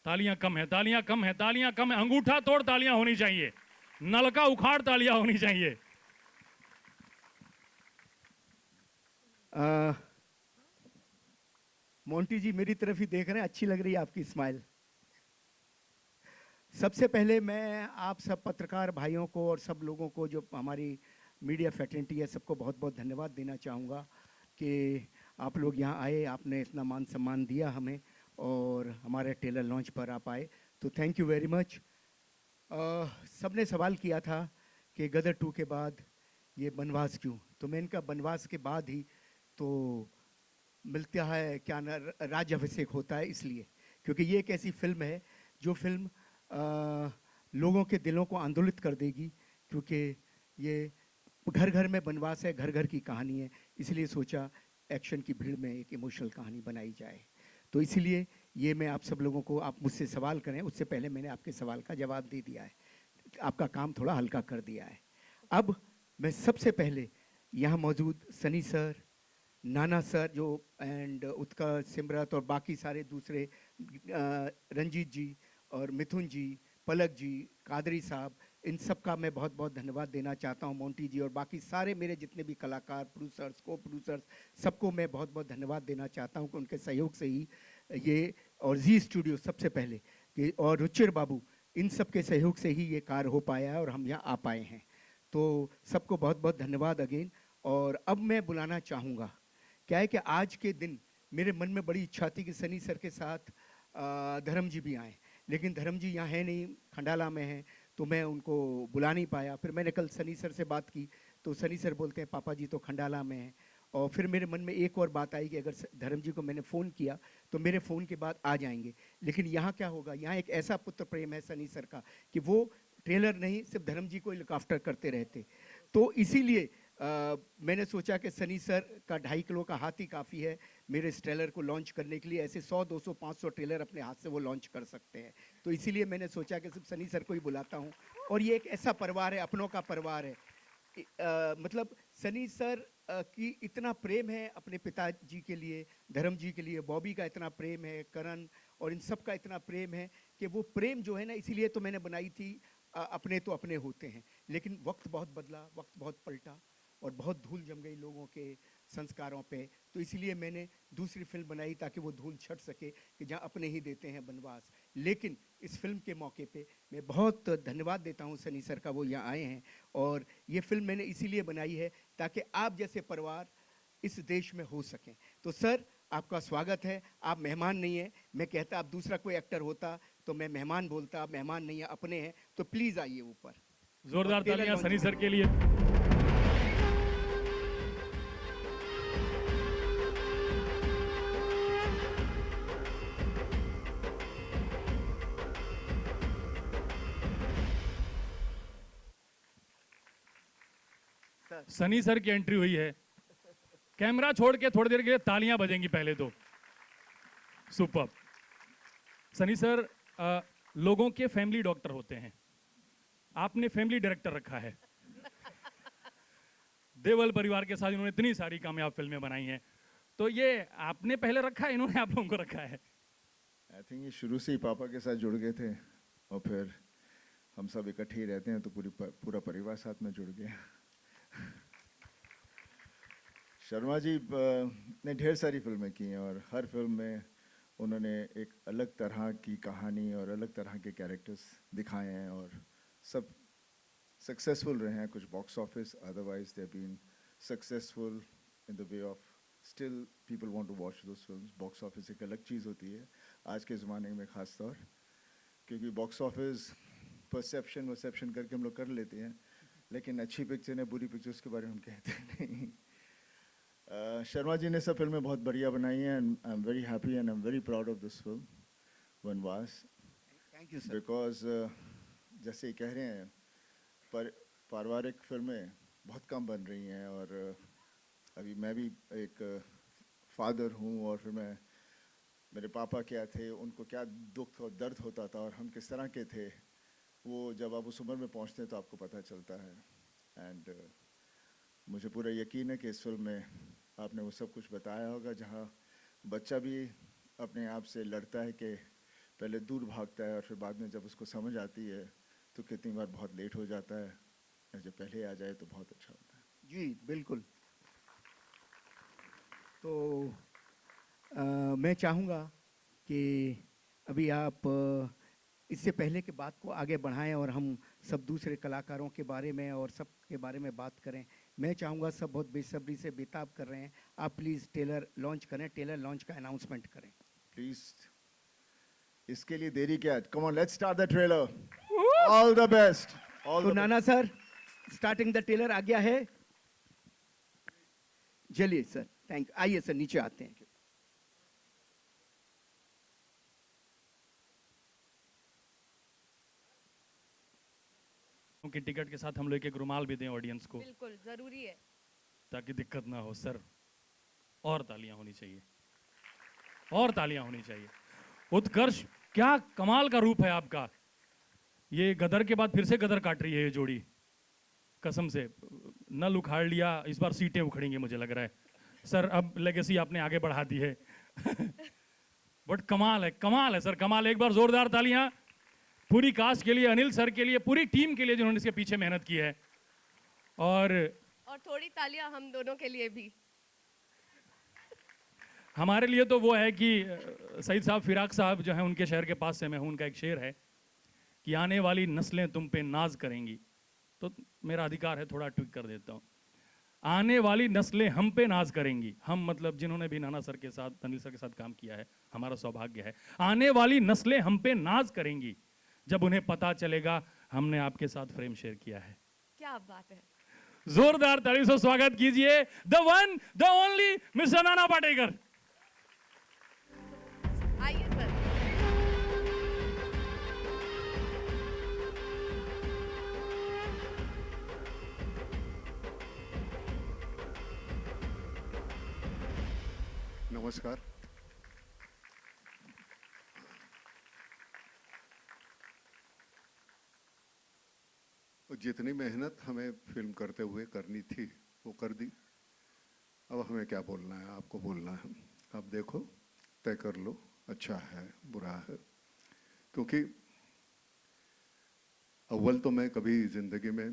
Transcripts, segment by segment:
तालियां कम है, तालियां कम है, तालियां कम है। अंगूठा तोड़ तालियां होनी चाहिए, नलका उखाड़ तालियां होनी चाहिए। मोंटी जी मेरी तरफ ही देख रहे हैं, अच्छी लग रही है आपकी स्माइल। सबसे पहले मैं आप सब पत्रकार भाइयों को और सब लोगों को जो हमारी मीडिया फैटर्निटी है सबको बहुत बहुत धन्यवाद देना चाहूँगा कि आप लोग यहाँ आए, आपने इतना मान सम्मान दिया हमें और हमारे ट्रेलर लॉन्च पर आप आए, तो थैंक यू वेरी मच। सबने सवाल किया था कि गदर 2 के बाद ये बनवास क्यों, तो मैं इनका बनवास के बाद ही तो मिलता है क्या ना राज्याभिषेक होता है, इसलिए क्योंकि ये एक ऐसी फिल्म है जो फिल्म लोगों के दिलों को आंदोलित कर देगी, क्योंकि ये घर घर में बनवास है, घर घर की कहानी है, इसलिए सोचा एक्शन की भीड़ में एक इमोशनल कहानी बनाई जाए। तो इसलिए ये मैं आप सब लोगों को, आप मुझसे सवाल करें उससे पहले मैंने आपके सवाल का जवाब दे दिया है, आपका काम थोड़ा हल्का कर दिया है। अब मैं सबसे पहले यहाँ मौजूद सनी सर, नाना सर जो एंड उत्कर्ष, सिमरत और बाकी सारे दूसरे, रंजीत जी और मिथुन जी, पलक जी, कादरी साहब, इन सब का मैं बहुत बहुत धन्यवाद देना चाहता हूँ। मोंटी जी और बाकी सारे मेरे जितने भी कलाकार, प्रोड्यूसर्स, को प्रोड्यूसर्स, सबको मैं बहुत बहुत धन्यवाद देना चाहता हूँ कि उनके सहयोग से ही ये, और जी स्टूडियो सबसे पहले कि, और रुचिर बाबू, इन सब के सहयोग से ही ये कार्य हो पाया है और हम यहाँ आ पाए हैं। तो सबको बहुत बहुत धन्यवाद अगेन। और अब मैं बुलाना चाहूँगा, क्या है कि आज के दिन मेरे मन में बड़ी इच्छा थी कि सनी सर के साथ धर्म जी भी आए, लेकिन धर्म जी यहाँ है नहीं, खंडाला में हैं, तो मैं उनको बुला नहीं पाया। फिर मैंने कल सनी सर से बात की तो सनी सर बोलते हैं पापा जी तो खंडाला में हैं। और फिर मेरे मन में एक और बात आई कि अगर धर्म जी को मैंने फ़ोन किया तो मेरे फ़ोन के बाद आ जाएंगे, लेकिन यहाँ क्या होगा, यहाँ एक ऐसा पुत्र प्रेम है सनी सर का कि वो ट्रेलर नहीं सिर्फ धर्म जी को लुक आफ्टर करते रहते। तो इसीलिए मैंने सोचा कि सनी सर का 2.5 किलो का हाथ ही काफ़ी है मेरे इस ट्रेलर को लॉन्च करने के लिए। ऐसे 100, 200, 500 ट्रेलर अपने हाथ से वो लॉन्च कर सकते हैं, तो इसीलिए मैंने सोचा कि सिर्फ सनी सर को ही बुलाता हूँ। और ये एक ऐसा परिवार है, अपनों का परिवार है। मतलब सनी सर की इतना प्रेम है अपने पिताजी के लिए, धर्म जी के लिए, बॉबी का इतना प्रेम है, करण और इन सब का इतना प्रेम है कि वो प्रेम जो है ना, इसीलिए तो मैंने बनाई थी अपने तो अपने होते हैं। लेकिन वक्त बहुत बदला, वक्त बहुत पलटा और बहुत धूल जम गई लोगों के संस्कारों पे, तो इसलिए मैंने दूसरी फिल्म बनाई ताकि वो धूल छट सके कि जहाँ अपने ही देते हैं बनवास। लेकिन इस फिल्म के मौके पे मैं बहुत धन्यवाद देता हूँ सनी सर का, वो यहाँ आए हैं। और ये फिल्म मैंने इसीलिए बनाई है ताकि आप जैसे परिवार इस देश में हो सकें। तो सर आपका स्वागत है, आप मेहमान नहीं हैं। मैं कहता आप दूसरा कोई एक्टर होता तो मैं मेहमान बोलता, आप मेहमान नहीं है, अपने हैं, तो प्लीज़ आइए ऊपर। जोरदार तालियां सनी सर के लिए। सनी सर की एंट्री हुई है, कैमरा छोड़ के थोड़ी देर के लिए तालियां बजेंगी पहले तो। सुपर। सनी सर लोगों के फैमिली डॉक्टर होते हैं, आपने फैमिली डायरेक्टर रखा है। देवल परिवार के साथ इन्होंने इतनी सारी कामयाब फिल्में बनाई हैं, तो ये आपने पहले रखा है, इन्होंने आप लोगों को रखा है। आई थिंक ये शुरू से ही पापा के साथ जुड़ गए थे और फिर हम सब इकट्ठे ही रहते हैं तो पूरा परिवार साथ में जुड़ गया। शर्मा जी ने ढेर सारी फिल्में की हैं और हर फिल्म में उन्होंने एक अलग तरह की कहानी और अलग तरह के कैरेक्टर्स दिखाए हैं और सब सक्सेसफुल रहे हैं। कुछ box office, otherwise they been successful in the way of still people want to watch those films. Box office एक अलग चीज़ होती है आज के ज़माने में ख़ास तौर, क्योंकि बॉक्स ऑफिस परसेप्शन करके हम लोग कर लेते हैं, लेकिन अच्छी पिक्चर ने बुरी पिक्चर्स के बारे में हम कहते नहीं। शर्मा जी ने सब फिल्में बहुत बढ़िया बनाई हैं and I am very happy and I am very proud of this film Vanvaas. Thank you sir. Because जैसे ही कह रहे हैं पारिवारिक फिल्में बहुत कम बन रही हैं और अभी मैं भी एक फादर हूँ और फिर मैं, मेरे पापा क्या थे, उनको क्या दुख और दर्द होता था और हम किस तरह के थे, वो जब आप उस उम्र में पहुँचते हैं तो आपको पता चलता है। एंड मुझे पूरा यकीन है कि इस फिल्म में आपने वो सब कुछ बताया होगा जहाँ बच्चा भी अपने आप से लड़ता है कि पहले दूर भागता है और फिर बाद में जब उसको समझ आती है तो कितनी बार बहुत लेट हो जाता है, और जब पहले आ जाए तो बहुत अच्छा होता है। जी बिल्कुल। तो मैं चाहूँगा कि अभी आप इससे पहले कि बात को आगे बढ़ाएं और हम सब दूसरे कलाकारों के बारे में और सब के बारे में बात करें, मैं चाहूँगा, सब बहुत बेसब्री से बेताब कर रहे हैं, आप प्लीज़ टेलर लॉन्च करें, टेलर लॉन्च का अनाउंसमेंट करें। प्लीज, इसके लिए देरी क्या? Come on, let's start the trailer. All the best, all तो the Nana sir, starting the Taylor आ गया है। चलिए सर, थैंक, आइए सर, नीचे आते हैं। उनकी टिकट के साथ हम लोग एक रुमाल भी दें ऑडियंस को, बिल्कुल जरूरी है। ताकि दिक्कत ना हो। सर, और तालियां होनी चाहिए, और तालियां होनी चाहिए। उत्कर्ष, क्या कमाल का रूप है आपका। ये गदर के बाद फिर से गदर काट रही है ये जोड़ी, कसम से। नल उखाड़ लिया, इस बार सीटें उखड़ेंगी मुझे लग रहा है। सर, अब लेगेसी आपने आगे बढ़ा दी है। बट कमाल है सर, कमाल है। एक बार जोरदार तालियां पूरी कास्ट के लिए, अनिल सर के लिए, पूरी टीम के लिए जिन्होंने इसके पीछे मेहनत की है। और थोड़ी तालियां हम दोनों के लिए भी। हमारे लिए तो वो है कि सईद साहब, फिराक साहब जो है, उनके शहर के पास से मैं हूं। उनका एक शेर है कि आने वाली नस्लें तुम पे नाज करेंगी। तो मेरा अधिकार है, थोड़ा ट्विक कर देता हूं। आने वाली नस्लें हम पे नाज करेंगी। हम मतलब जिन्होंने भी नाना सर के साथ, अनिल सर के साथ काम किया है, हमारा सौभाग्य है। आने वाली नस्लें हम पे नाज करेंगी जब उन्हें पता चलेगा हमने आपके साथ फ्रेम शेयर किया है। क्या बात है। जोरदार ताली से स्वागत कीजिए the one the only mister Nana Patekar. आइए सर। नमस्कार। जितनी मेहनत हमें फिल्म करते हुए करनी थी वो कर दी। अब हमें क्या बोलना है, आपको बोलना है। आप देखो, तय कर लो, अच्छा है बुरा है। क्योंकि अव्वल तो मैं कभी ज़िंदगी में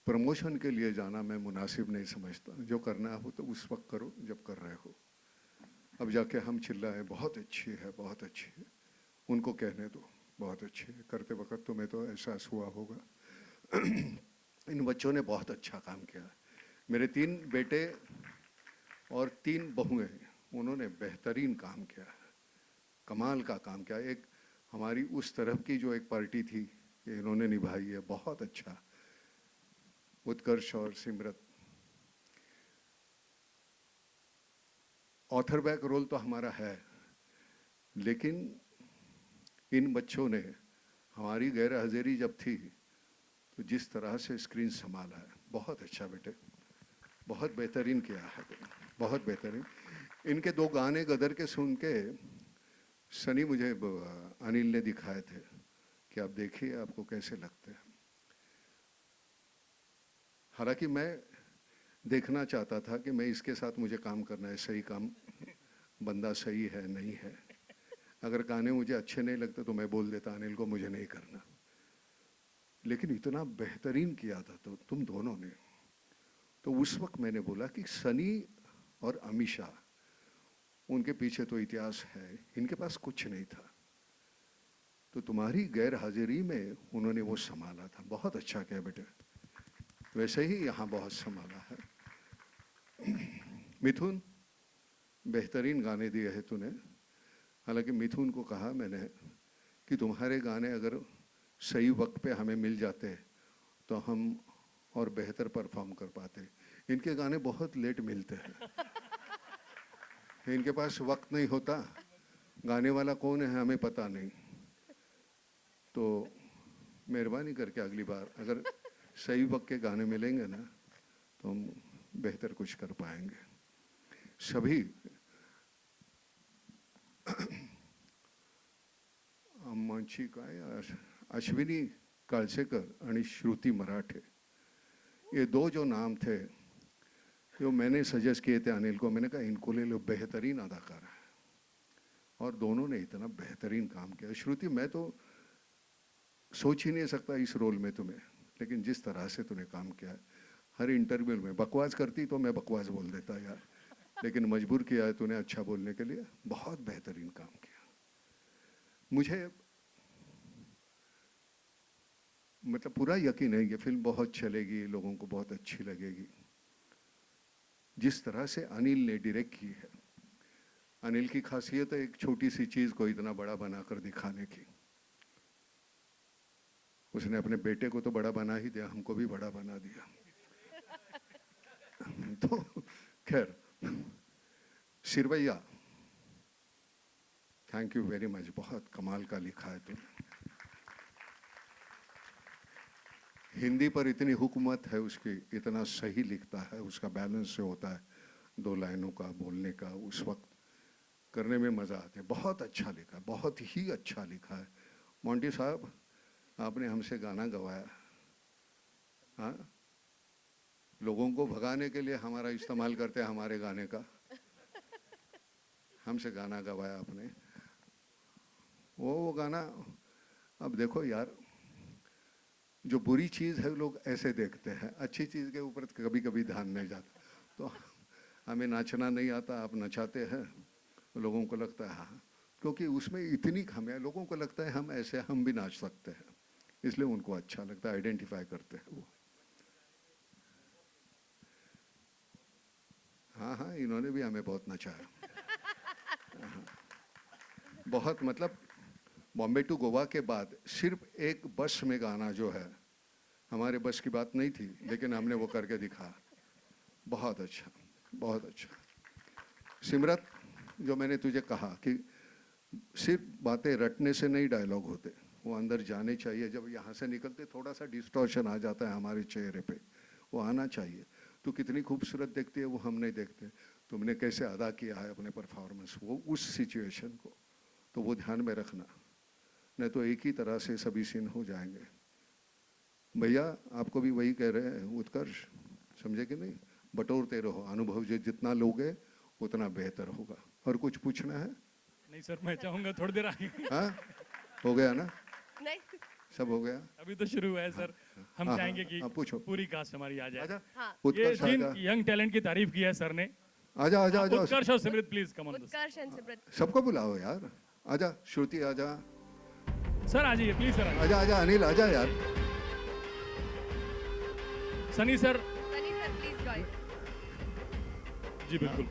प्रमोशन के लिए जाना मैं मुनासिब नहीं समझता। जो करना हो तो उस वक्त करो जब कर रहे हो। अब जाके हम चिल्लाएं बहुत अच्छी है, बहुत अच्छी है, उनको कहने दो बहुत अच्छी है। करते वक्त तुम्हें तो एहसास हुआ होगा इन बच्चों ने बहुत अच्छा काम किया। मेरे 3 बेटे और 3 बहुएं, उन्होंने बेहतरीन काम किया, कमाल का काम किया। एक हमारी उस तरफ की जो एक पार्टी थी, ये इन्होंने निभाई है बहुत अच्छा। उत्कर्ष और सिमरत, ऑथर बैक रोल तो हमारा है, लेकिन इन बच्चों ने हमारी गैर हाजिरी जब थी तो जिस तरह से स्क्रीन संभाला है, बहुत अच्छा बेटे, बहुत बेहतरीन किया है, बहुत बेहतरीन। इनके 2 गाने गदर के सुन के सनी मुझे अनिल ने दिखाए थे कि आप देखिए आपको कैसे लगते हैं। हालांकि मैं देखना चाहता था कि मैं इसके साथ मुझे काम करना है, सही काम, बंदा सही है नहीं है। अगर गाने मुझे अच्छे नहीं लगते तो मैं बोल देता अनिल को मुझे नहीं करना। लेकिन इतना बेहतरीन किया था तो तुम दोनों ने, तो उस वक्त मैंने बोला कि सनी और अमीषा, उनके पीछे तो इतिहास है, इनके पास कुछ नहीं था, तो तुम्हारी गैर हाजिरी में उन्होंने वो संभाला था। बहुत अच्छा किया बेटे, वैसे ही यहाँ बहुत संभाला है। मिथुन, बेहतरीन गाने दिए हैं तूने। हालांकि मिथुन को कहा मैंने कि तुम्हारे गाने अगर सही वक्त पे हमें मिल जाते तो हम और बेहतर परफॉर्म कर पाते। इनके गाने बहुत लेट मिलते हैं, इनके पास वक्त नहीं होता। गाने वाला कौन है हमें पता नहीं। तो मेहरबानी करके अगली बार अगर सही वक्त के गाने मिलेंगे ना तो हम बेहतर कुछ कर पाएंगे। सभी मंची काय अश्विनी कालसेकर आणि श्रुति मराठे, ये 2 जो नाम थे जो मैंने सजेस्ट किए थे अनिल को, मैंने कहा इनको ले लो, बेहतरीन अदाकार है और दोनों ने इतना बेहतरीन काम किया। श्रुति, मैं तो सोच ही नहीं सकता इस रोल में तुम्हें, लेकिन जिस तरह से तूने काम किया है, हर इंटरव्यू में बकवास करती तो मैं बकवास बोल देता यार, लेकिन मजबूर किया है तूने अच्छा बोलने के लिए। बहुत बेहतरीन काम किया। मुझे मतलब पूरा यकीन है ये फिल्म बहुत चलेगी, लोगों को बहुत अच्छी लगेगी। जिस तरह से अनिल ने डायरेक्ट की है, अनिल की खासियत है एक छोटी सी चीज को इतना बड़ा बनाकर दिखाने की। उसने अपने बेटे को तो बड़ा बना ही दिया, हमको भी बड़ा बना दिया। तो खैर, Sirvaiya, thank you very much, बहुत कमाल का लिखा है तुमने। हिंदी पर इतनी हुकूमत है उसकी, इतना सही लिखता है, उसका बैलेंस से होता है, 2 लाइनों का बोलने का, उस वक्त करने में मज़ा आता है। बहुत अच्छा लिखा, बहुत ही अच्छा लिखा है। मोंटी साहब, आपने हमसे गाना गवाया, हाँ, लोगों को भगाने के लिए हमारा इस्तेमाल करते हैं हमारे गाने का। हमसे गाना गवाया आपने, वो गाना। अब देखो यार, जो बुरी चीज़ है लोग ऐसे देखते हैं, अच्छी चीज़ के ऊपर कभी कभी ध्यान नहीं जाता। तो हमें नाचना नहीं आता, आप नचाते हैं, लोगों को लगता है हाँ, क्योंकि उसमें इतनी खामियां, लोगों को लगता है हम ऐसे हम भी नाच सकते हैं, इसलिए उनको अच्छा लगता है, आइडेंटिफाई करते हैं वो। हाँ हाँ, इन्होंने भी हमें बहुत नचाया। हाँ, बहुत, मतलब बॉम्बे टू गोवा के बाद सिर्फ एक बस में गाना जो है, हमारे बस की बात नहीं थी, लेकिन हमने वो करके दिखा। बहुत अच्छा, बहुत अच्छा। सिमरत, जो मैंने तुझे कहा कि सिर्फ बातें रटने से नहीं डायलॉग होते, वो अंदर जाने चाहिए। जब यहाँ से निकलते थोड़ा सा डिस्टॉर्शन आ जाता है हमारे चेहरे पे, वो आना चाहिए। तू कितनी खूबसूरत देखती है वो हम नहीं देखते, तुमने कैसे अदा किया है अपने परफॉर्मेंस, वो उस सिचुएशन को, तो वो ध्यान में रखना, नहीं तो एक ही तरह से सभी सीन हो जाएंगे। भैया आपको भी वही कह रहे हैं उत्कर्ष, समझे कि नहीं? बटोरते रहो, अनुभव जो जितना लोगे उतना बेहतर होगा। और कुछ पूछना है? नहीं सर, मैं चाहूंगा थोड़ी देर आगे। हाँ, हो गया ना, नहीं, सब हो गया। अभी तो शुरू हुआ है सर। हम हाँ, चाहेंगे हाँ, पूछो। कि पूरी कास्ट हमारी आ जाए। आजा, हाँ, ये उत्कर्ष जिन आजा, यंग टैलेंट की तारीफ की है सर ने, आजा आजा आजा, उत्कर्ष और Simrat please come on. Utkarsh and Simrat. सबको बुलाओ यार, आजा श्रुति, आजा सर आ जाइए प्लीज, सर आ जाइए। आजा आजा, अनिल आजा यार, Sunny sir. Sunny sir please join. जी बिल्कुल।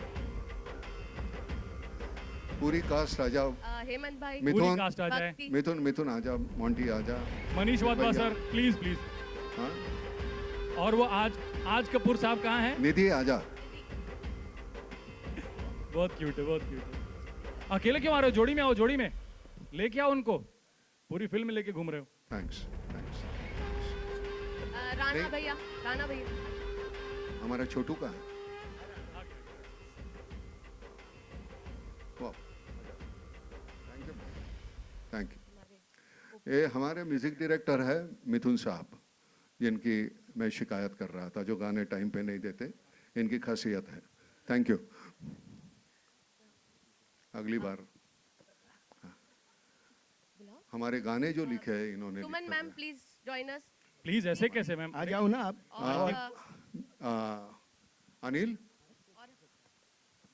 पूरी कास्ट आजा। हेमंत भाई, मिथुन, पूरी कास्ट आ जाए। भक्ति, मिथुन मिथुन आजा, मोंटी आजा। मनीष वाधवा भैया। Sir please please. हाँ, और वो आज कपूर साहब कहाँ हैं? निधि आजा। बहुत क्यूट है, बहुत क्यूट है। अकेले क्यों आ रहे हो? जोड़ी में आओ, जोड़ी में लेके आओ उनको, पूरी फिल्म में लेके घूम रहे हो। Thanks thanks. राणा नहीं। भैया, राणा भैया। हमारा छोटू का है। वाह, थैंक यू थैंक यू। ये हमारे म्यूजिक डायरेक्टर है मिथुन साहब, जिनकी मैं शिकायत कर रहा था, जो गाने टाइम पे नहीं देते, इनकी खासियत है। Thank you. अगली बार बुलाओ। हमारे गाने जो लिखे हैं इन्होंने सुमन लिखे मैम हैं। Please join us. प्लीज, ऐसे कैसे मैम? आ जाओ ना आप। और अनिल,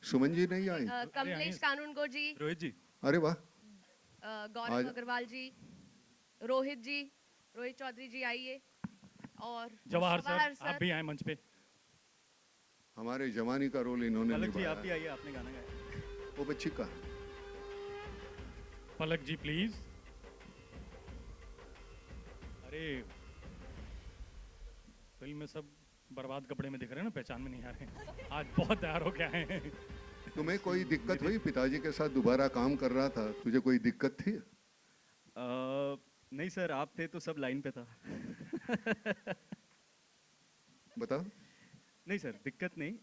सुमन जी नहीं आई? कमलेश कानूनगो जी, रोहित जी। अरे वाह, गौरव आज- अग्रवाल जी, रोहित जी, रोहित चौधरी जी आइए। और जवाहर सर, आप भी आए मंच पे। हमारे जवानी का रोल इन्होंने पलक जी आप भी निभाया। आइए, आपने गाना गाया। वो बच्ची का पलक जी प्लीज। अरे फिल्म में सब बर्बाद कपड़े में दिख रहे हैं ना, पहचान में नहीं आ रहे। आज बहुत तैयार हो गया है। तुम्हें कोई दिक्कत हुई? पिताजी के साथ दोबारा काम कर रहा था, तुझे कोई दिक्कत थी? नहीं सर, आप थे तो सब लाइन पे था। बता। नहीं सर, दिक्कत नहीं।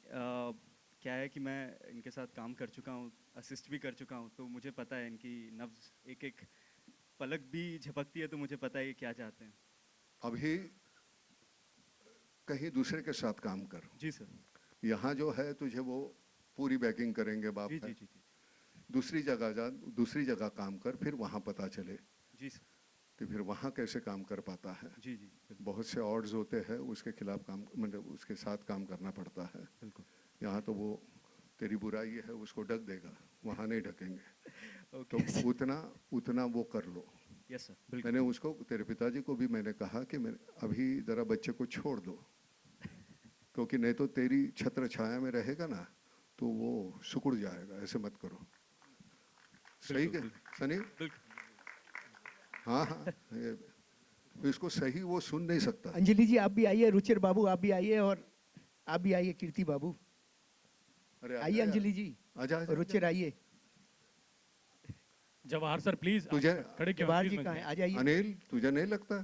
क्या है कि मैं इनके साथ काम कर चुका हूँ, असिस्ट भी कर चुका हूँ, तो मुझे पता है इनकी नब्ज, एक एक पलक भी झपकती है, तो मुझे पता है ये क्या चाहते हैं। अभी कहीं दूसरे के साथ काम कर, जी सर। यहाँ जो है तुझे वो पूरी बैकिंग करेंगे, बाप जी है। जी जी जी। दूसरी जगह काम कर, फिर वहाँ पता चले जी सर। कि फिर वहाँ कैसे काम कर पाता है। जी जी बिल्कुल बहुत से ऑड्स होते हैं, उसके खिलाफ काम, मतलब उसके साथ काम करना पड़ता है। बिल्कुल। यहाँ तो वो तेरी बुराई है उसको ढक देगा, वहाँ नहीं ढकेंगे। तो ओके उतना वो कर लो। यस सर बिल्कुल। मैंने उसको, तेरे पिताजी को भी मैंने कहा कि मैं अभी ज़रा बच्चे को छोड़ दो, क्योंकि नहीं तो तेरी छत्र छाया में रहेगा ना तो वो सिकुड़ जाएगा, ऐसे मत करो। सही बिल्कुल, है सनी? बिल्कुल। हाँ हाँ, इसको सही वो सुन नहीं सकता। अंजलि जी आप भी आइए, रुचिर बाबू आप भी आइए, और आप भी आइए कीर्ति बाबू, अरे आइए अंजलि जी, आजा आजा, रुचिर आइए। जवाहर सर प्लीज तुझे खड़े क्यों जवाहर प्लीज जी मत कहाँ हैं? जाइए। आ जाइए। अनिल तुझे नहीं लगता?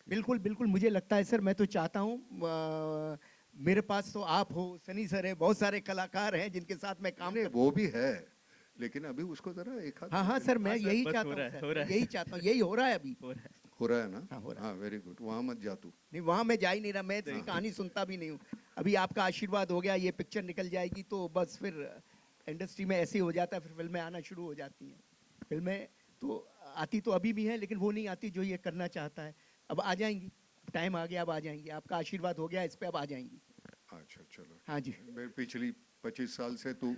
बिल्कुल बिल्कुल मुझे लगता है सर, मैं तो चाहता हूँ मेरे पास तो आप हो, सनी सर है, बहुत सारे कलाकार हैं जिनके साथ मैं काम नहीं कर। वो भी है, लेकिन अभी उसको जरा एक हाथ हाँ हाँ सर, मैं हाँ सर, यही बस चाहता हो हूँ रहा है, सर, हो रहा मैं है। यही चाहता हूँ, यही हो रहा है अभी। हो रहा है। हो रहा है ना? हाँ, हो रहा है। हाँ वेरी गुड, वहाँ मत जा तू। नहीं वहाँ मैं जा ही नहीं रहा, मैं तेरी कहानी सुनता भी नहीं हूँ। अभी आपका आशीर्वाद हो गया, ये पिक्चर निकल जाएगी तो बस फिर इंडस्ट्री में ऐसे ही हो जाता है, फिर फिल्में आना शुरू हो जाती हैं। फिल्में तो आती तो अभी भी हैं, लेकिन वो नहीं आती जो ये करना चाहता है। अब आ जाएंगी, टाइम आ गया, अब आ जाएंगी, आपका आशीर्वाद हो गया इस पे, अब आ जाएंगी। अच्छा चलो। हाँ जी। मैं पिछली 25 साल से तू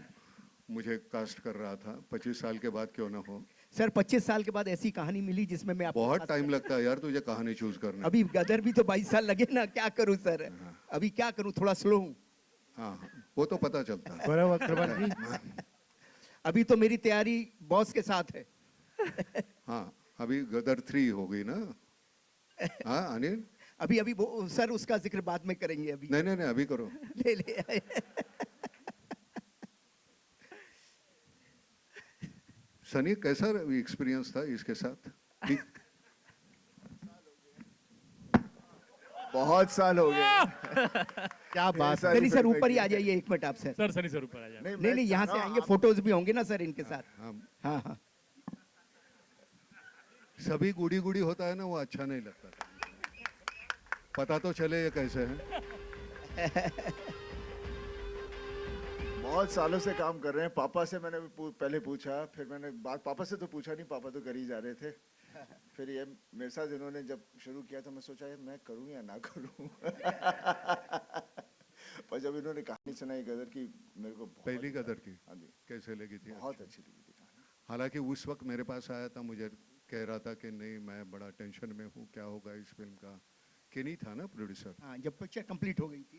मुझे कास्ट कर रहा था, 25 साल के बाद क्यों ना हो? सर 25 साल के बाद ऐसी कहानी मिली जिसमें मैं आपको बहुत cast टाइम कर- लगता है यार तुझे कहानी चूज करने। अभी गदर भी तो 22 साल लगे ना, क्या करूं सर, अभी क्या करूं, थोड़ा स्लो हूं। हाँ हाँ, वो तो पता चलता है। बराबर अग्रवाल जी, अभी तो मेरी तैयारी बॉस के साथ है। हाँ अभी गदर 3 हो गई ना? हाँ अनिल? अभी अभी सर उसका जिक्र बाद में करेंगे, अभी नहीं नहीं नहीं, अभी करो। ले ले। सनी कैसा एक्सपीरियंस था इसके साथ? ठीक? बहुत साल हो गए। क्या बात है, सारी सनी सर फिल्में ऊपर ही की आ है। जाइए एक मिनट आप सर। सर सनी सर ऊपर आ जाए। नहीं मैं नहीं, यहाँ चाह से रहा हूँ आएंगे, आप- फोटोज भी होंगे ना सर इनके साथ। हाँ, हाँ हाँ। सभी गुड़ी गुड़ी होता है ना, वो अच्छा नहीं लगता था। पता तो चले ये कैसे हैं। बहुत सालों से काम कर रहे हैं। पापा से मैंने भी पहले पूछा, फिर मैंने बात पापा से तो पूछा नहीं, पापा तो कर ही जा रहे थे। फिर ये मेरे साथ इन्होंने जब शुरू किया तो मैं सोचा ये मैं करूं या ना करूं। पर जब इन्होंने कहानी सुनाई गदर की, मेरे को बहुत पहली गदर की हाँ जी, कैसे लगी थी? बहुत अच्छी लगी थी कहानी। हालांकि उस वक्त मेरे पास आया था, मुझे कह रहा था कि नहीं मैं बड़ा टेंशन में हूँ, क्या होगा इस फिल्म का। केनी था ना प्रोड्यूसर? हाँ, जब पिक्चर कंप्लीट हो गई थी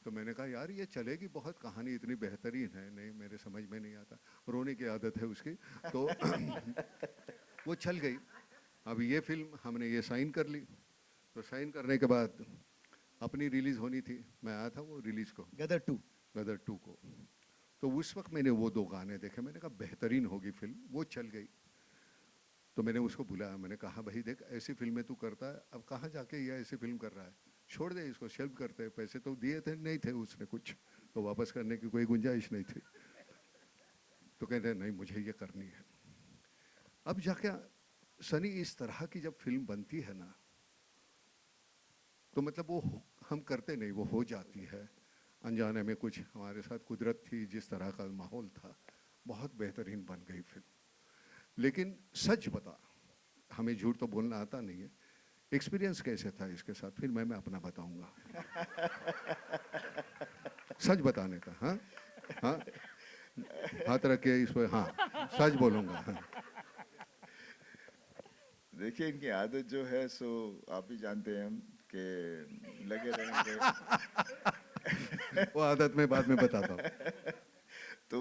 तो मैंने कहा यार ये चलेगी बहुत, कहानी इतनी बेहतरीन है। नहीं मेरे समझ में नहीं आता, रोने की आदत है उसकी तो वो चल गई। अब ये फिल्म हमने ये साइन कर ली, तो साइन करने के बाद अपनी रिलीज़ होनी थी, मैं आया था वो रिलीज़ को, गदर 2। गदर 2 को। तो उस वक्त मैंने वो 2 गाने देखे, मैंने कहा बेहतरीन होगी फिल्म, वो चल गई। तो मैंने उसको बुलाया, मैंने कहा भाई देख ऐसी फिल्में तू करता है, अब कहाँ जाके ये ऐसी फिल्म कर रहा है, छोड़ दे इसको, शेल्फ करते हैं। पैसे तो दिए थे नहीं थे उसने कुछ, तो वापस करने की कोई गुंजाइश नहीं थी। तो कहते नहीं मुझे ये करनी है। अब जाके सनी इस तरह की जब फिल्म बनती है ना, तो मतलब वो हम करते नहीं, वो हो जाती है अनजाने में। कुछ हमारे साथ कुदरत थी, जिस तरह का माहौल था, बहुत बेहतरीन बन गई फिल्म। लेकिन सच बता, हमें झूठ तो बोलना आता नहीं है, एक्सपीरियंस कैसे था इसके साथ? फिर मैं अपना बताऊंगा। सच बताने का। हाँ हाँ, हाथ रखिए इस पर, हाँ सच बोलूंगा। हाँ। देखिए इनकी आदत जो है सो आप भी जानते हैं कि लगे रहेंगे। वो आदत मैं बाद में बताता हूँ। तो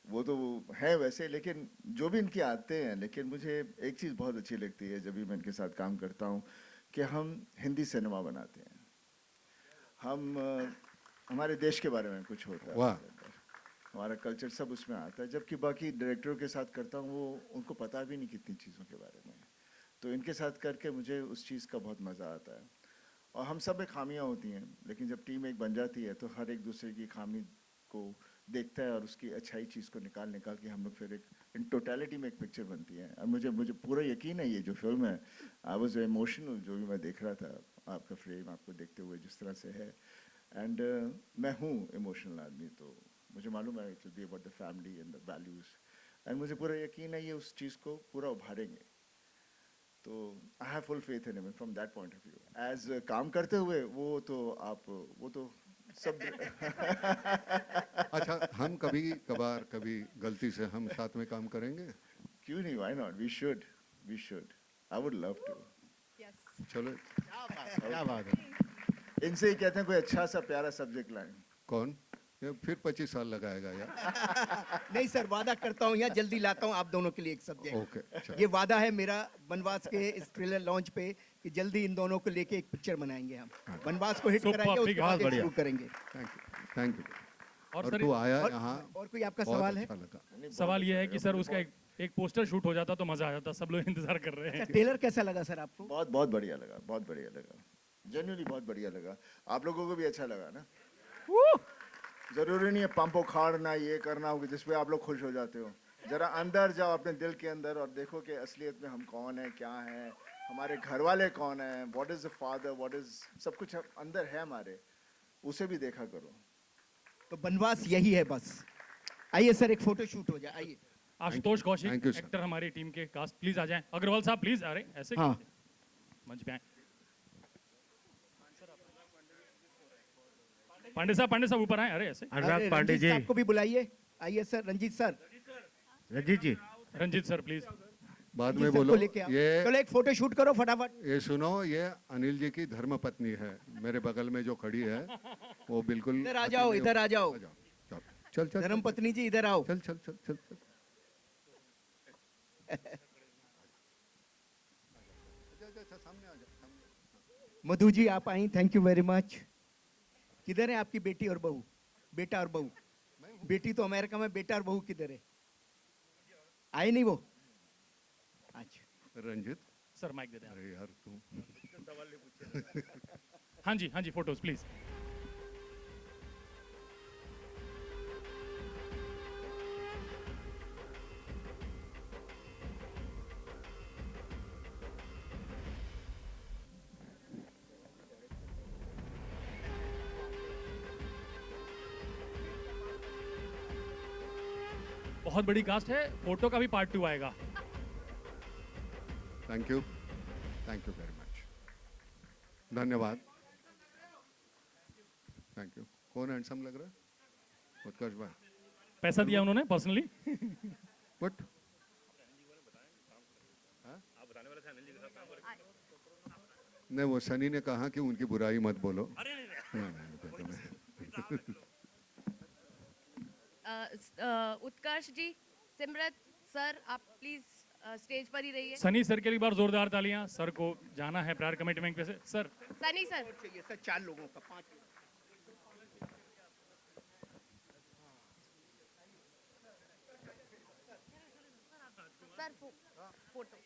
वो तो है वैसे, लेकिन जो भी इनकी आदतें हैं, लेकिन मुझे एक चीज़ बहुत अच्छी लगती है जब भी मैं इनके साथ काम करता हूँ, कि हम हिंदी सिनेमा बनाते हैं। हम हमारे देश के बारे में कुछ होता है, वाह। हमारा कल्चर सब उसमें आता है, जबकि बाकी डायरेक्टरों के साथ करता हूँ वो उनको पता भी नहीं कितनी चीज़ों के बारे में। तो इनके साथ करके मुझे उस चीज़ का बहुत मज़ा आता है। और हम सब में खामियां होती हैं, लेकिन जब टीम एक बन जाती है तो हर एक दूसरे की खामी को देखता है और उसकी अच्छाई चीज़ को निकाल के हम लोग फिर एक इन टोटलिटी में एक पिक्चर बनती है। और मुझे पूरा यकीन है ये जो फिल्म है, आई वॉज इमोशनल जो भी मैं देख रहा था, आपका फ्रेम आपको देखते हुए जिस तरह से है। एंड मैं हूँ इमोशनल आदमी, तो मुझे मालूम है it will be about the family and the values and मुझे पूरा यकीन है ये उस चीज़ को पूरा उभारेंगे. तो I have full faith in him from that point of view. As काम करते हुए वो तो सब अच्छा, हम कभी कभार कभी गलती से हम साथ में काम करेंगे. क्यों नहीं, why not, we should, I would love to. Yes चलो. क्या बात है. इनसे ही कहते हैं कोई अच्छा सा प्यारा सब्जेक्ट लाएं. कौन? ये फिर 25 साल लगाएगा यार. नहीं सर, वादा करता हूँ यहाँ जल्दी लाता हूँ आप दोनों के लिए एक सब्जेक्ट. ओके, चलो. ये वादा है मेरा बनवास के इस ट्रेलर लॉन्च पे कि जल्दी इन दोनों को लेके एक पिक्चर बनाएंगे हम. बनवास को हिट Super, कराएंगे, उसके ठीक है, बाद बहुत एक शुरू करेंगे. Thank you. और और सर तू आया और, यहाँ, और कोई आपका बहुत सवाल है? अच्छा लगा. सवाल ये है कि सर उसका एक पोस्टर शूट हो जाता तो मजा आ जाता. सब लोग इंतजार कर रहे अच्छा, हैं. ट्रेलर कैसा लगा सर आपको? बहुत बहुत बढ़िया लगा, बहुत बढ़िया लगा, जेन्युइनली बहुत बढ़िया लगा. आप लोगों को भी अच्छा लगा ना? जरूरी नहीं है पंप उखाड़ना ये करना होगा जिसपे आप लोग खुश हो जाते हो. जरा अंदर जाओ अपने दिल के अंदर और देखो कि असलियत में हम कौन है, क्या है, हमारे घर वाले कौन है, what is the father, what is, सब कुछ अंदर है हमारे, उसे भी देखा करो. तो बनवास यही है बस. आइए सर, एक फोटो शूट हो जाए. आइए. Ashutosh Kaushik Thank you, sir. Actor हमारी टीम के कास्ट प्लीज आ जाएं. अग्रवाल साहब प्लीज आ रहे ऐसे हाँ. मंच पे आए. पांडे साहब ऊपर आए. अरे ऐसे. अरे, अनुराग पांडे रंजीत जी. साहब को भी बुलाइए. आइए sir, Ranjit sir. Ranjit ji. Ranjit sir please. बाद में रंजीत सर बोलो. को लेके आओ. ये चलो एक फोटो शूट करो फटाफट. ये सुनो, ये अनिल जी की धर्मपत्नी है, मेरे बगल में जो खड़ी है वो बिल्कुल. इधर आ जाओ, इधर आ जाओ. चल चल चल धर्म पत्नी जी इधर आओ. चल चल चल चल चल. सामने आ जा. मधु जी आप आई, थैंक यू वेरी मच. किधर है आपकी बेटी और बहू? बेटा और बहू. बेटी तो अमेरिका में, बेटा और बहू किधर है? आए नहीं वो? अच्छा. रंजित, सर माइक दे दें. अरे यार तू. हाँ जी फोटोज प्लीज. बहुत बड़ी कास्ट है. फोटो का भी पार्ट 2 आएगा. Thank you very much. धन्यवाद. Thank you. कौन हैंडसम लग रहा है? उत्कर्ष भाई. पैसा दिया उन्होंने पर्सनली. बट नहीं, वो सनी ने कहा कि उनकी बुराई मत बोलो. उत्कर्ष जी, सिमरत सर, आप प्लीज स्टेज पर ही रहिए. सनी सर के लिए एक बार जोरदार तालियां. सर को जाना है प्रायर कमिटमेंट पे से. Sir Sunny sir. चाहिए सर, 4 लोगों का, 5 लोगों. Sir photo.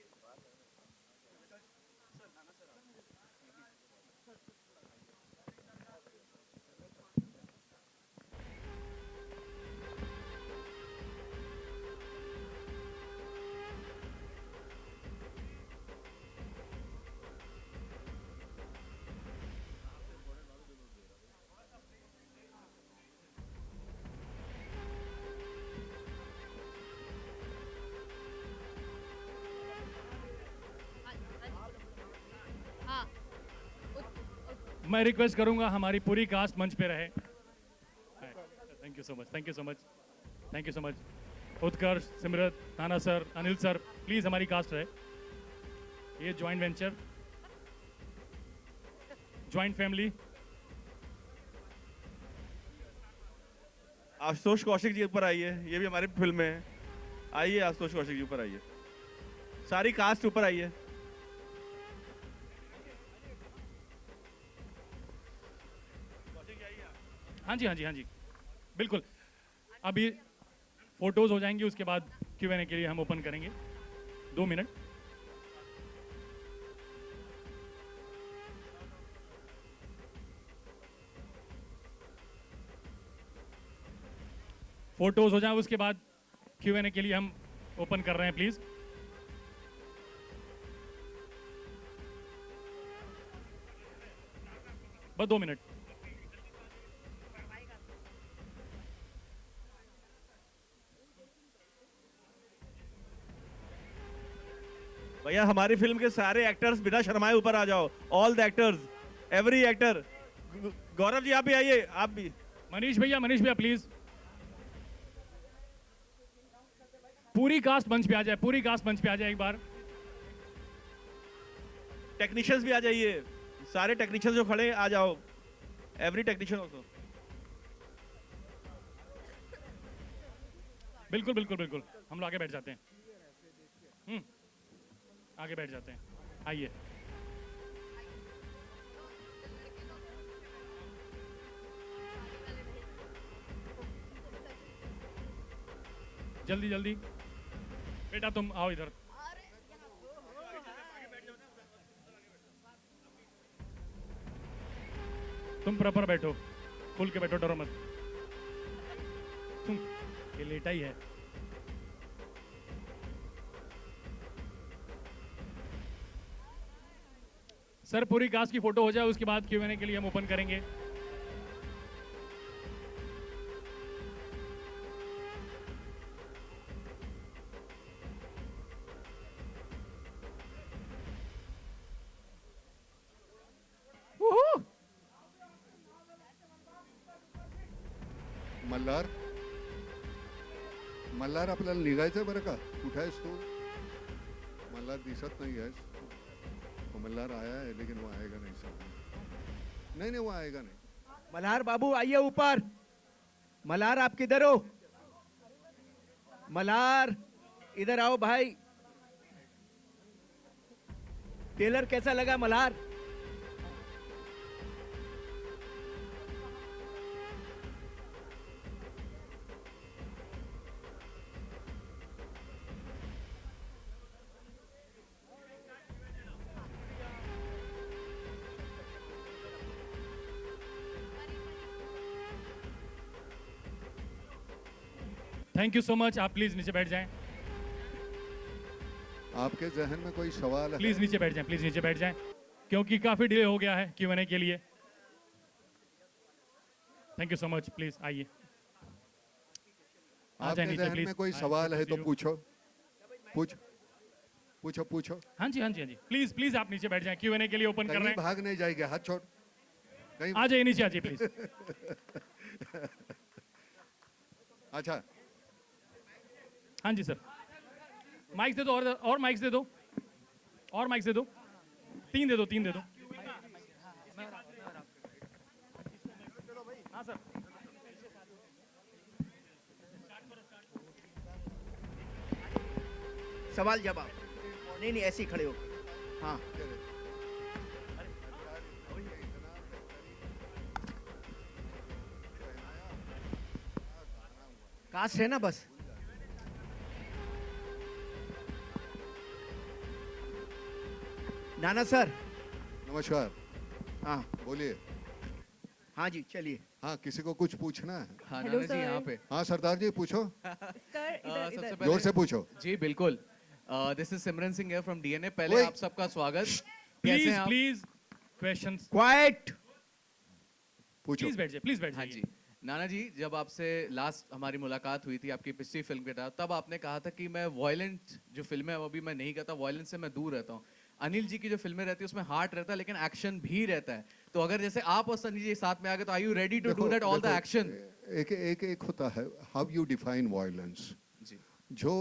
हाँ. मैं रिक्वेस्ट करूंगा हमारी पूरी कास्ट मंच पे रहे. Thank you so much. Utkarsh, Simrat, Nana sir, Anil sir, please हमारी कास्ट रहे. ये joint venture, joint family. Ashutosh Kaushik ji ऊपर आइए, ये भी हमारी फिल्म में है. आइए आशुतोष कौशिक जी ऊपर आइए. सारी कास्ट ऊपर आइए. हाँ जी बिल्कुल. अभी फोटोज हो जाएंगी, उसके बाद Q&A के लिए हम ओपन करेंगे. 2 मिनट. फोटोज हो जाए उसके बाद Q&A के लिए हम ओपन कर रहे हैं प्लीज. बस 2 मिनट. भैया हमारी फिल्म के सारे एक्टर्स बिना शर्माए ऊपर आ जाओ, all the actors, every actor. Gaurav ji आप भी आइए, आप भी। मनीष भैया प्लीज। पूरी कास्ट मंच पे आ जाए, पूरी कास्ट मंच पे आ जाए एक बार। टेक्नीशियंस भी आ जाइए, सारे टेक्नीशियंस जो खड़े हैं आ जाओ, एवरी टेक्नीशियन ऑल्सो। बिल्कुल बिल्कुल बिल्कुल, हम लोग आगे बैठ जाते हैं। आगे बैठ जाते हैं, आइए। जल्दी जल्दी बेटा तुम आओ इधर। तुम प्रॉपर बैठो, खुल के बैठो, डरो मत। ये लेटा ही है। सर पूरी कास्ट की फोटो हो जाए, उसके बाद Q&A के लिए हम ओपन करेंगे। मल्हार मल्हार आपल्याला निघायचंय बरं का? कुठे आहेस तू? मल्हार दिसत नाही आहेस. वो मल्हार आया है लेकिन वो आएगा नहीं सामने. नहीं नहीं वो आएगा नहीं. मल्हार बाबू आइए ऊपर। मल्हार आप किधर हो? मल्हार इधर आओ भाई। टेलर कैसा लगा Malhar? Thank you so much. आप प्लीज नीचे बैठ जाएं, आपके जहन में कोई सवाल है? प्लीज नीचे बैठ जाएं, प्लीज नीचे बैठ जाएं, क्योंकि काफी डिले हो गया है Q&A के लिए। Thank you so much, please आइए। आ जाए आपके नीचे जहन प्लीज। में कोई सवाल है तो पूछो. पूछो. हाँ जी हाँ जी हाँ जी, प्लीज प्लीज आप नीचे बैठ जाएं, Q&A के लिए ओपन कर रहे कहीं हैं। भाग नहीं जाएगा. हाथ छोड़. कहीं आ जाइए नीचे, आ जाइए प्लीज। अच्छा हाँ जी सर, माइक्स दे दो, और माइक्स दे दो, और माइक्स दे दो, 3 दे दो, 3 दे दो। हाँ सर। सवाल जवाब। नहीं नहीं ऐसे ही खड़े हो। हाँ कास्ट है ना बस। नाना सर। नमस्कार. हाँ बोलिए. हाँ जी चलिए। हाँ किसी को कुछ पूछना है? हाँ नाना जी यहाँ पे हाँ सरदार जी पूछो. सबसे जोर पहले से पूछो. जी बिल्कुल दिस इज सिमरन सिंह है फ्रॉम डीएनए। पहले ओए। आप सबका स्वागत। कैसे प्लीज हैं आप? Please questions. क्वाइट। पूछो. प्लीज बैठ जाइए, प्लीज बैठ हाँ जाइए। जी नाना जी, जब आपसे लास्ट हमारी मुलाकात हुई थी आपकी पिछली फिल्म के साथ, तब आपने कहा था कि मैं वॉयलेंट जो फिल्म है वो भी मैं नहीं करता, वॉयलेंस से मैं दूर रहता हूँ। अनिल जी की जो फिल्में रहती है उसमें हार्ट रहता है लेकिन एक्शन भी रहता है। तो अगर जैसे आप और सनी जी साथ में आ गए तो are you ready to do that all the देखो, एक्शन? एक होता है हाउ यू डिफाइन वायलेंस. जी जो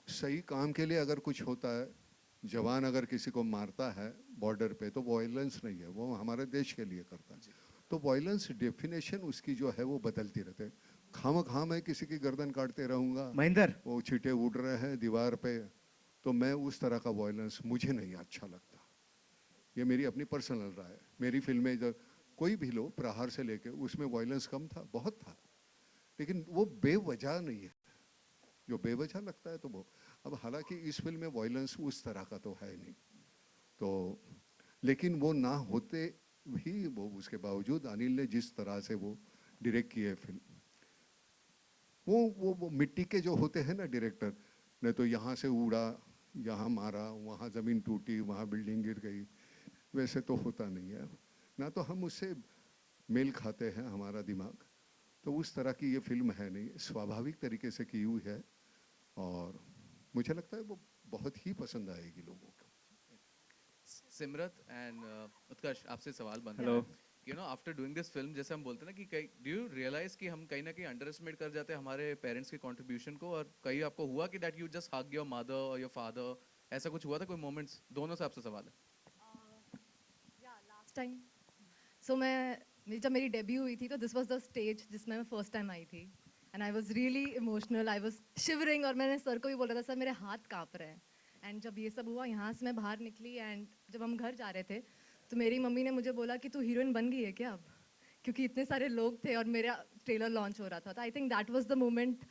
सही काम के लिए अगर कुछ होता है, जवान अगर किसी को मारता है बॉर्डर पे तो वायलेंस नहीं है, वो हमारे देश के लिए करता है. तो वायलेंस डेफिनेशन उसकी जो है वो बदलती रहते हैं. खाम मैं किसी की गर्दन काटते रहूंगा, महेंद्र वो छींटे उड़ रहे हैं दीवार पे, तो मैं उस तरह का वायलेंस मुझे नहीं अच्छा लगता. ये मेरी अपनी पर्सनल राय है. मेरी फिल्में जो कोई भी लो, प्रहार से लेके, उसमें वायलेंस कम था, बहुत था, लेकिन वो बेवजह नहीं है. जो बेवजह लगता है तो वो, अब हालांकि इस फिल्म में वायलेंस उस तरह का तो है नहीं, तो लेकिन वो ना होते भी वो उसके बावजूद अनिल ने जिस तरह से वो डायरेक्ट किए फिल्म, वो मिट्टी के जो होते हैं ना डायरेक्टर ने, तो यहाँ से उड़ा, यहाँ मारा, वहाँ ज़मीन टूटी, वहाँ बिल्डिंग गिर गई, वैसे तो होता नहीं है ना. तो हम उससे मेल खाते हैं हमारा दिमाग, तो उस तरह की ये फिल्म है नहीं, स्वाभाविक तरीके से की हुई है और मुझे लगता है वो बहुत ही पसंद आएगी लोगों को. सिमरत एंड उत्कर्ष आपसे सवाल बनता Hello. है you know after doing this film, जैसे हम बोलते हैं ना कि कई डू यू रियलाइज कि हम कहीं ना कहीं अंडर एस्टिमेट कर जाते हैं हमारे पेरेंट्स के कंट्रीब्यूशन को, और कहीं आपको हुआ कि that you just hug your mother और योर फादर, ऐसा कुछ हुआ था कोई मोमेंट्स? दोनों से आपसे सवाल है। लास्ट टाइम सो जब मेरी डेब्यू हुई थी तो दिस वाज द स्टेज जिसमें मैं फर्स्ट टाइम आई थी and I was really emotional, I was shivering, और मैंने सर को भी बोला था सर मेरे हाथ कांप रहे हैं। एंड जब ये सब हुआ यहाँ से मैं बाहर निकली एंड जब हम घर जा रहे थे तो मेरी मम्मी ने मुझे बोला कि तू हीरोइन बन गई है क्या अब, क्योंकि इतने सारे लोग थे और मेरा ट्रेलर लॉन्च हो रहा था। तो आई think that was the moment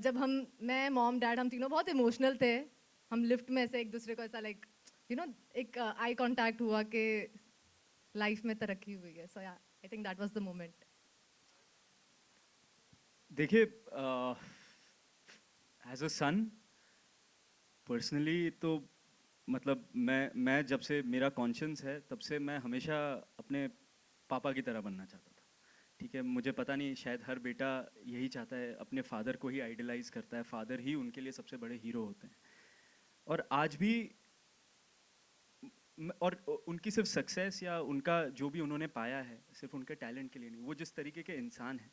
जब मैं मॉम डैड हम तीनों बहुत इमोशनल थे। हम लिफ्ट में ऐसे एक दूसरे को ऐसा लाइक यू नो एक आई कांटेक्ट हुआ कि लाइफ में तरक्की हुई है। So I think that was the moment. देखिए, एज अ सन पर्सनली तो मतलब मैं जब से मेरा कॉन्शियस है तब से मैं हमेशा अपने पापा की तरह बनना चाहता था। ठीक है, मुझे पता नहीं, शायद हर बेटा यही चाहता है, अपने फादर को ही आइडलाइज करता है, फादर ही उनके लिए सबसे बड़े हीरो होते हैं। और आज भी और उनकी सिर्फ सक्सेस या उनका जो भी उन्होंने पाया है सिर्फ उनके टैलेंट के लिए नहीं, वो जिस तरीके के इंसान हैं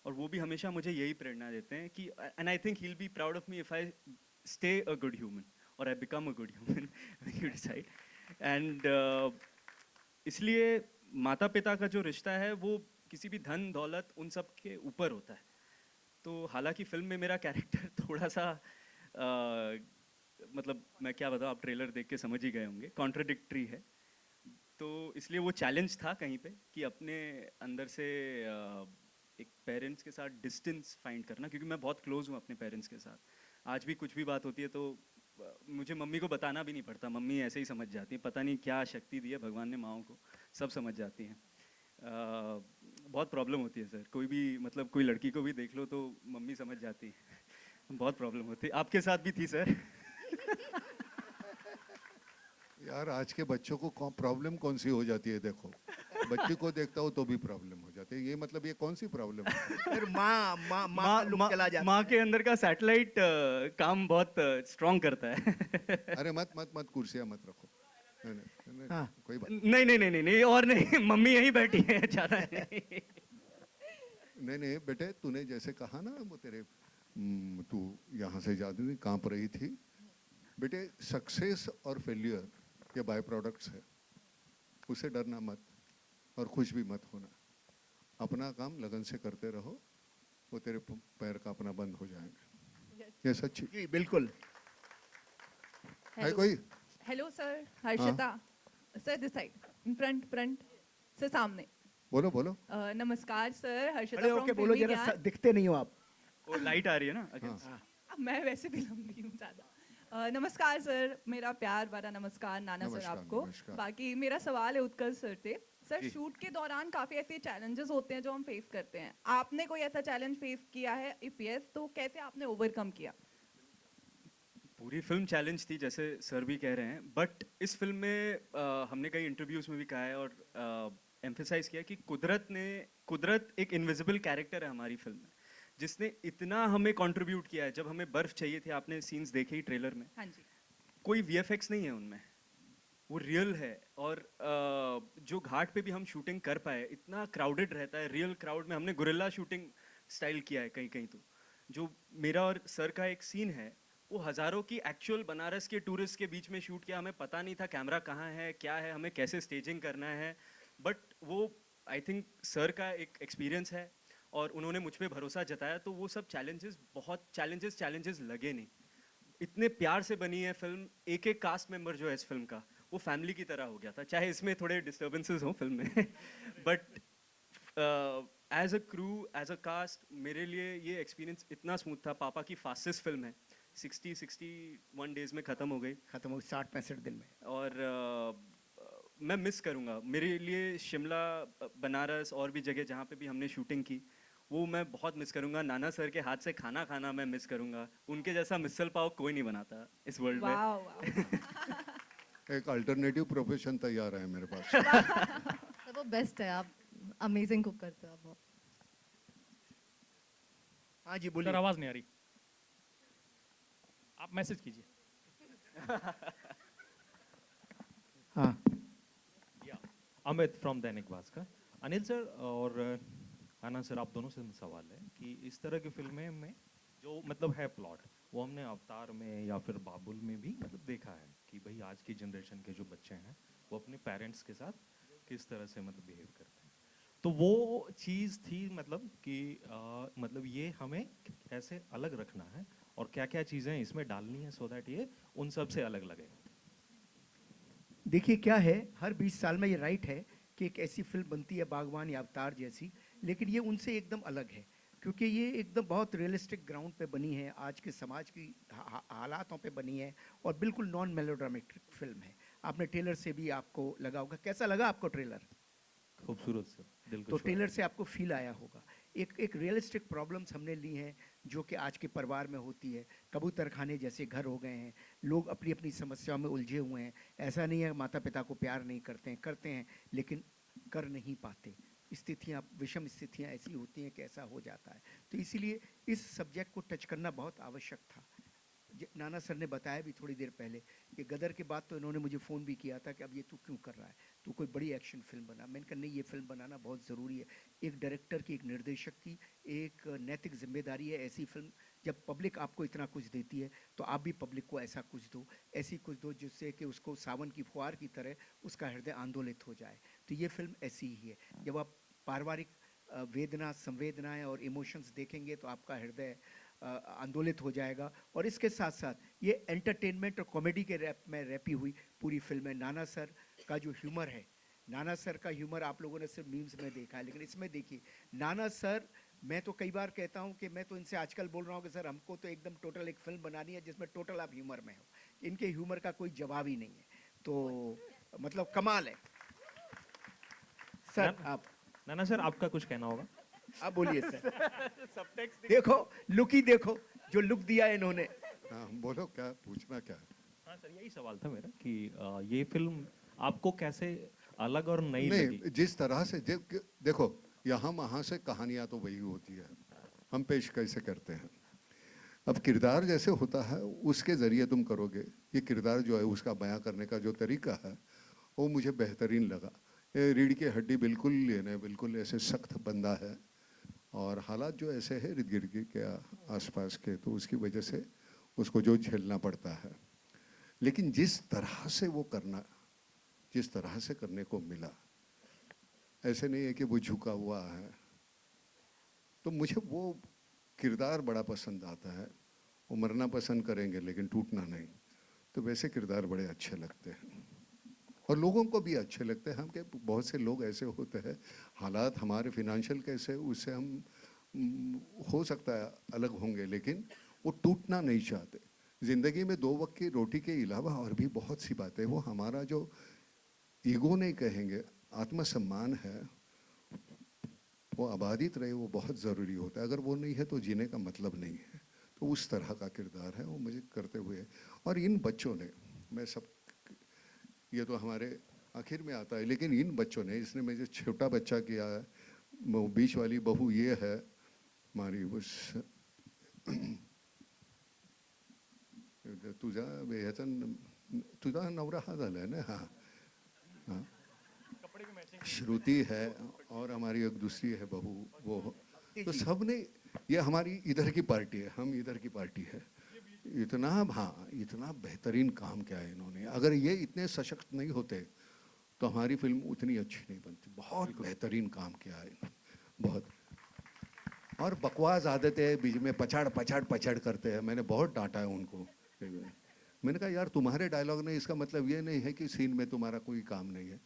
और वो भी हमेशा मुझे यही प्रेरणा देते हैं कि and I think he will be proud of me if I stay a good human और I become a good human when you decide. And इसलिए माता पिता का जो रिश्ता है वो किसी भी धन दौलत उन सब के ऊपर होता है। तो हालांकि फिल्म में मेरा कैरेक्टर थोड़ा सा मतलब मैं क्या बताऊँ, आप ट्रेलर देख के समझ ही गए होंगे, कॉन्ट्रडिक्टरी है। तो इसलिए वो चैलेंज था कहीं पे कि अपने अंदर से एक पेरेंट्स के साथ डिस्टेंस फाइंड करना, क्योंकि मैं बहुत क्लोज हूँ अपने पेरेंट्स के साथ। आज भी कुछ भी बात होती है तो मुझे मम्मी को बताना भी नहीं पड़ता, मम्मी ऐसे ही समझ जाती है। पता नहीं क्या शक्ति दी है भगवान ने माओं को, सब समझ जाती हैं। बहुत प्रॉब्लम होती है सर, कोई भी मतलब कोई लड़की को भी देख लो तो मम्मी समझ जाती है। बहुत प्रॉब्लम होती है, आपके साथ भी थी सर? यार आज के बच्चों को प्रॉब्लम कौन सी हो जाती है? देखो, बच्ची को देखता हो तो भी प्रॉब्लम हो जाती है, ये मतलब ये कौन सी प्रॉब्लम है? फिर माँ का लुक चला जाता माँ के अंदर का सैटेलाइट काम बहुत स्ट्रॉन्ग करता है। अरे मत मत मत, कुर्सियाँ मत रखो। नहीं नहीं, नहीं, हाँ। कोई बात नहीं नहीं नहीं नहीं, और नहीं, मम्मी यहीं बैठी है, ज्यादा नहीं। नहीं नहीं बेटे, तूने जैसे कहा ना वो तेरे तू यहाँ से जाती थी, कांप रही थी। बेटे, सक्सेस और फेलियर ये बाय प्रोडक्ट्स है, उसे डरना मत और खुश भी मत होना। अपना काम लगन से करते रहो, वो तेरे पैर का अपना बंद हो जाएंगे। ये सच्ची जी बिल्कुल। है कोई? Hello sir, Harshita sir, this side, in front sir, सामने। बोलो बोलो। नमस्कार सर, हर्षिता खड़े फ्रॉम होके बोलो फिल्मी जरा, ज्ञान। दिखते नहीं हो आप। वो लाइट आ रही है ना against। मैं वैसे भी लंबी हूँ ज़्यादा। नमस्कार सर, मेरा प्यार भरा नमस्कार नाना सर नमस्कार, आपको। नमस्कार। बाकी मेरा सवाल है उत्कर्ष सर से। सर, जी। शूट के दौरान काफ़ी ऐसे चैलेंजेस होते हैं जो हम फेस करते हैं, आपने कोई ऐसा चैलेंज फेस किया है? इफ यस तो कैसे आपने ओवरकम किया? पूरी फिल्म चैलेंज थी जैसे सर भी कह रहे हैं, बट इस फिल्म में हमने कई इंटरव्यूज में भी कहा है और एम्फेसाइज किया कि कुदरत एक इनविजिबल कैरेक्टर है हमारी फिल्म में, जिसने इतना हमें कंट्रीब्यूट किया है। जब हमें बर्फ चाहिए थी, आपने सीन्स देखे ही ट्रेलर में, हाँ जी। कोई वीएफएक्स नहीं है उनमें, वो रियल है। और जो घाट पे भी हम शूटिंग कर पाए, इतना क्राउडेड रहता है, रियल क्राउड में हमने गुरिल्ला शूटिंग स्टाइल किया है कहीं कहीं। तो जो मेरा और सर का एक सीन है, वो हज़ारों की एक्चुअल बनारस के टूरिस्ट के बीच में शूट किया। हमें पता नहीं था कैमरा कहाँ है, क्या है, हमें कैसे स्टेजिंग करना है, बट वो आई थिंक सर का एक एक्सपीरियंस है और उन्होंने मुझ पे भरोसा जताया। तो वो सब चैलेंजेस, बहुत चैलेंजेस लगे नहीं। इतने प्यार से बनी है फिल्म, एक एक कास्ट मेंबर जो है इस फिल्म का वो फैमिली की तरह हो गया था, चाहे इसमें थोड़े डिस्टर्बेंसेस हों फिल्म में। But as a crew, as a cast, मेरे लिए ये एक्सपीरियंस इतना स्मूथ था। पापा की फास्टेस्ट फिल्म है, 61 डेज में ख़त्म हो गई। खत्म हो 60-65 दिन में। और मैं मिस करूँगा। मेरे लिए शिमला, बनारस और भी जगह जहाँ पे भी हमने शूटिंग की, वो मैं बहुत मिस करूँगा। नाना सर के हाथ से खाना खाना मैं मिस करूँगा। उनके जैसा मिसल पाव कोई नहीं बनाता इस वर्ल्ड में। वाह वाह। एक अल्टरनेटिव प्रोफेशन तैयार है मेरे पास। सर वो बेस्ट है, आप अमेजिंग कुक करते हो आप बहुत। हाँ जी सर बोलिए। आवाज नहीं आ रही, आप मैसेज कीजिए। हाँ अमित फ्रॉम दैनिक भास्कर। अनिल सर और आनंद सर, आप दोनों से सवाल है कि इस तरह की फिल्में में जो मतलब है प्लॉट, वो हमने अवतार में या फिर बाबुल में भी मतलब देखा है कि भाई आज की जनरेशन के जो बच्चे हैं वो अपने पेरेंट्स के साथ किस तरह से मतलब बिहेव करते हैं। तो वो चीज़ थी मतलब कि मतलब ये हमें कैसे अलग रखना है और क्या क्या चीज़ें इसमें डालनी है सो दैट ये उन सब से अलग लगे। देखिए क्या है, हर 20 साल में ये राइट है कि एक ऐसी फिल्म बनती है बागवान या अवतार जैसी, लेकिन ये उनसे एकदम अलग है क्योंकि ये एकदम बहुत रियलिस्टिक ग्राउंड पे बनी है, आज के समाज की हालातों पे बनी है और बिल्कुल नॉन मेलोड्रामेटिक फिल्म है। आपने ट्रेलर से भी आपको लगा होगा, कैसा लगा आपको ट्रेलर? खूबसूरत सर, दिल को तो छुआ। ट्रेलर से आपको फील आया होगा। एक रियलिस्टिक प्रॉब्लम्स हमने ली हैं जो कि आज के परिवार में होती है। कबूतर खाने जैसे घर हो गए हैं, लोग अपनी अपनी समस्याओं में उलझे हुए हैं। ऐसा नहीं है माता पिता को प्यार नहीं करते हैं लेकिन कर नहीं पाते। स्थितियाँ, विषम स्थितियाँ ऐसी होती हैं कि ऐसा हो जाता है। तो इसीलिए इस सब्जेक्ट को टच करना बहुत आवश्यक था। नाना सर ने बताया भी थोड़ी देर पहले कि गदर के बाद तो इन्होंने मुझे फ़ोन भी किया था कि अब ये तू क्यों कर रहा है, तू कोई बड़ी एक्शन फिल्म बना। मैंने कहा नहीं, ये फिल्म बनाना बहुत ज़रूरी है। एक डायरेक्टर की, एक निर्देशक की एक नैतिक जिम्मेदारी है। ऐसी फिल्म जब पब्लिक आपको इतना कुछ देती है तो आप भी पब्लिक को ऐसा कुछ दो, ऐसी कुछ दो जिससे कि उसको सावन की फुहार की तरह उसका हृदय आंदोलित हो जाए। तो ये फिल्म ऐसी ही है। जब आप पारिवारिक वेदना, संवेदनाएं और इमोशंस देखेंगे तो आपका हृदय आंदोलित हो जाएगा। और इसके साथ साथ ये एंटरटेनमेंट और कॉमेडी के रैप में रैपी हुई पूरी फिल्म है। नाना सर का जो ह्यूमर है, नाना सर का ह्यूमर आप लोगों ने सिर्फ मीम्स में देखा है, लेकिन इसमें देखिए नाना सर, मैं तो कई बार कहता हूं कि मैं तो इनसे आजकल बोल रहा हूं कि सर हमको तो एकदम टोटल एक फिल्म बनानी है जिसमें टोटल आप ह्यूमर में हो। इनके ह्यूमर का कोई जवाब ही नहीं है। तो मतलब कमाल है सर। आप नाना सर, आपका कुछ कहना होगा? आप बोलिए सर। देखो लुक ही देखो, जो लुक दिया है इन्होंने। हाँ बोलो, क्या पूछना क्या है? हाँ सर, यही सवाल था मेरा कि ये फिल्म आपको कैसे अलग और नई लगी? नहीं, जिस तरह से देखो, यहाँ वहाँ से कहानियाँ तो वही होती है, हम पेश कैसे करते हैं। अब किरदार जैसे होता है उसके ज़रिए तुम करोगे। ये किरदार जो है उसका बयां करने का जो तरीका है वो मुझे बेहतरीन लगा। रीढ़ की हड्डी बिल्कुल लेने, बिल्कुल ऐसे सख्त बंदा है और हालात जो ऐसे है इर्द गिर्द के आसपास के, तो उसकी वजह से उसको जो झेलना पड़ता है। लेकिन जिस तरह से वो करना, जिस तरह से करने को मिला, ऐसे नहीं है कि वो झुका हुआ है। तो मुझे वो किरदार बड़ा पसंद आता है। वो मरना पसंद करेंगे लेकिन टूटना नहीं। तो वैसे किरदार बड़े अच्छे लगते हैं और लोगों को भी अच्छे लगते हैं। हम के बहुत से लोग ऐसे होते हैं, हालात हमारे फिनेंशियल कैसे, उससे हम हो सकता है अलग होंगे, लेकिन वो टूटना नहीं चाहते। ज़िंदगी में 2 वक्त की रोटी के अलावा और भी बहुत सी बातें, वो हमारा जो ईगो नहीं कहेंगे, आत्मसम्मान है, वो आबादित रहे, वो बहुत ज़रूरी होता है। अगर वो नहीं है तो जीने का मतलब नहीं है। तो उस तरह का किरदार है वो मुझे करते हुए। और इन बच्चों ने, मैं सब, ये तो हमारे आखिर में आता है, लेकिन इन बच्चों ने, इसने मुझे छोटा बच्चा किया है, वो बीच वाली बहू ये है हमारी, उस तुझा नवरा हा झालाय ना। हाँ हाँ, श्रुति है और हमारी एक दूसरी है बहू, वो। तो सब ने, ये हमारी इधर की पार्टी है, हम इधर की पार्टी है। इतना, हाँ, इतना बेहतरीन काम किया है इन्होंने। अगर ये इतने सशक्त नहीं होते तो हमारी फिल्म उतनी अच्छी नहीं बनती। बहुत बेहतरीन काम किया है बहुत। और बकवास आदतें बीच में पछाड़ पछाड़ पछाड़ करते हैं। मैंने बहुत डांटा है उनको। मैंने कहा यार तुम्हारे डायलॉग नहीं, इसका मतलब ये नहीं है कि सीन में तुम्हारा कोई काम नहीं है।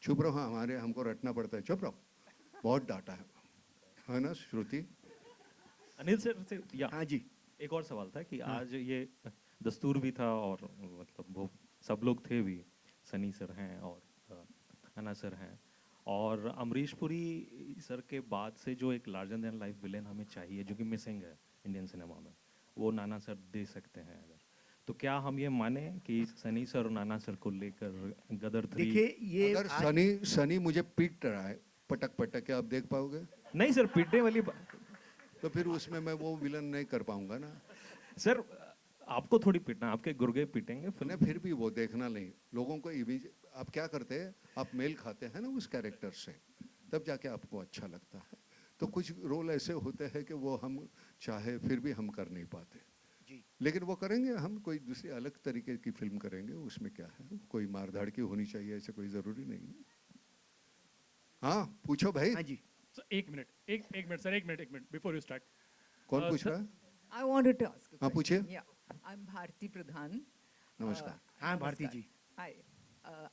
चुप रहो, हाँ हमारे, हमको रटना पड़ता है, चुप रहो। बहुत डांटा है ना श्रुति? अनिल सर से या हाँ जी, एक और सवाल था कि आज ये दस्तूर भी था और मतलब वो सब लोग थे भी, सनी सर हैं और अन्ना सर हैं, और अमरीश पुरी सर के बाद से जो एक लार्जर देन लाइफ विलेन हमें चाहिए, जो कि मिसिंग है इंडियन सिनेमा में, वो नाना सर दे सकते हैं। अगर तो क्या हम ये माने कि सनी सर और नाना सर को लेकर गदर 3? देखिए ये अगर सनी मुझे पीट रहा है पटक पटक के, आप देख पाओगे? नहीं सर, पीटने वाली तो फिर उसमें मैं वो विलन नहीं कर पाऊंगा ना सर। आपको थोड़ी पीटना, आपके गुर्गे पीटेंगे फिर भी वो देखना नहीं। लोगों को इमेज आप क्या करते हैं, आप मेल खाते हैं ना उस कैरेक्टर से, तब जाके आपको अच्छा लगता है। तो कुछ रोल ऐसे होते हैं कि वो हम चाहे फिर भी हम कर नहीं पाते जी। लेकिन वो करेंगे, हम कोई दूसरी अलग तरीके की फिल्म करेंगे, उसमें क्या है, कोई मारधाड़ की होनी चाहिए ऐसे कोई ज़रूरी नहीं है। हाँ पूछो भाई। हाँ जी। एक मिनट सर, एक मिनट बिफोर यू स्टार्ट। कौन पूछ रहा है? I wanted to ask a हाँ question. पूछिए। Yeah, I'm Bharti Pradhan. नमस्कार। हाँ Bharti Namaskar. Ji. Hi.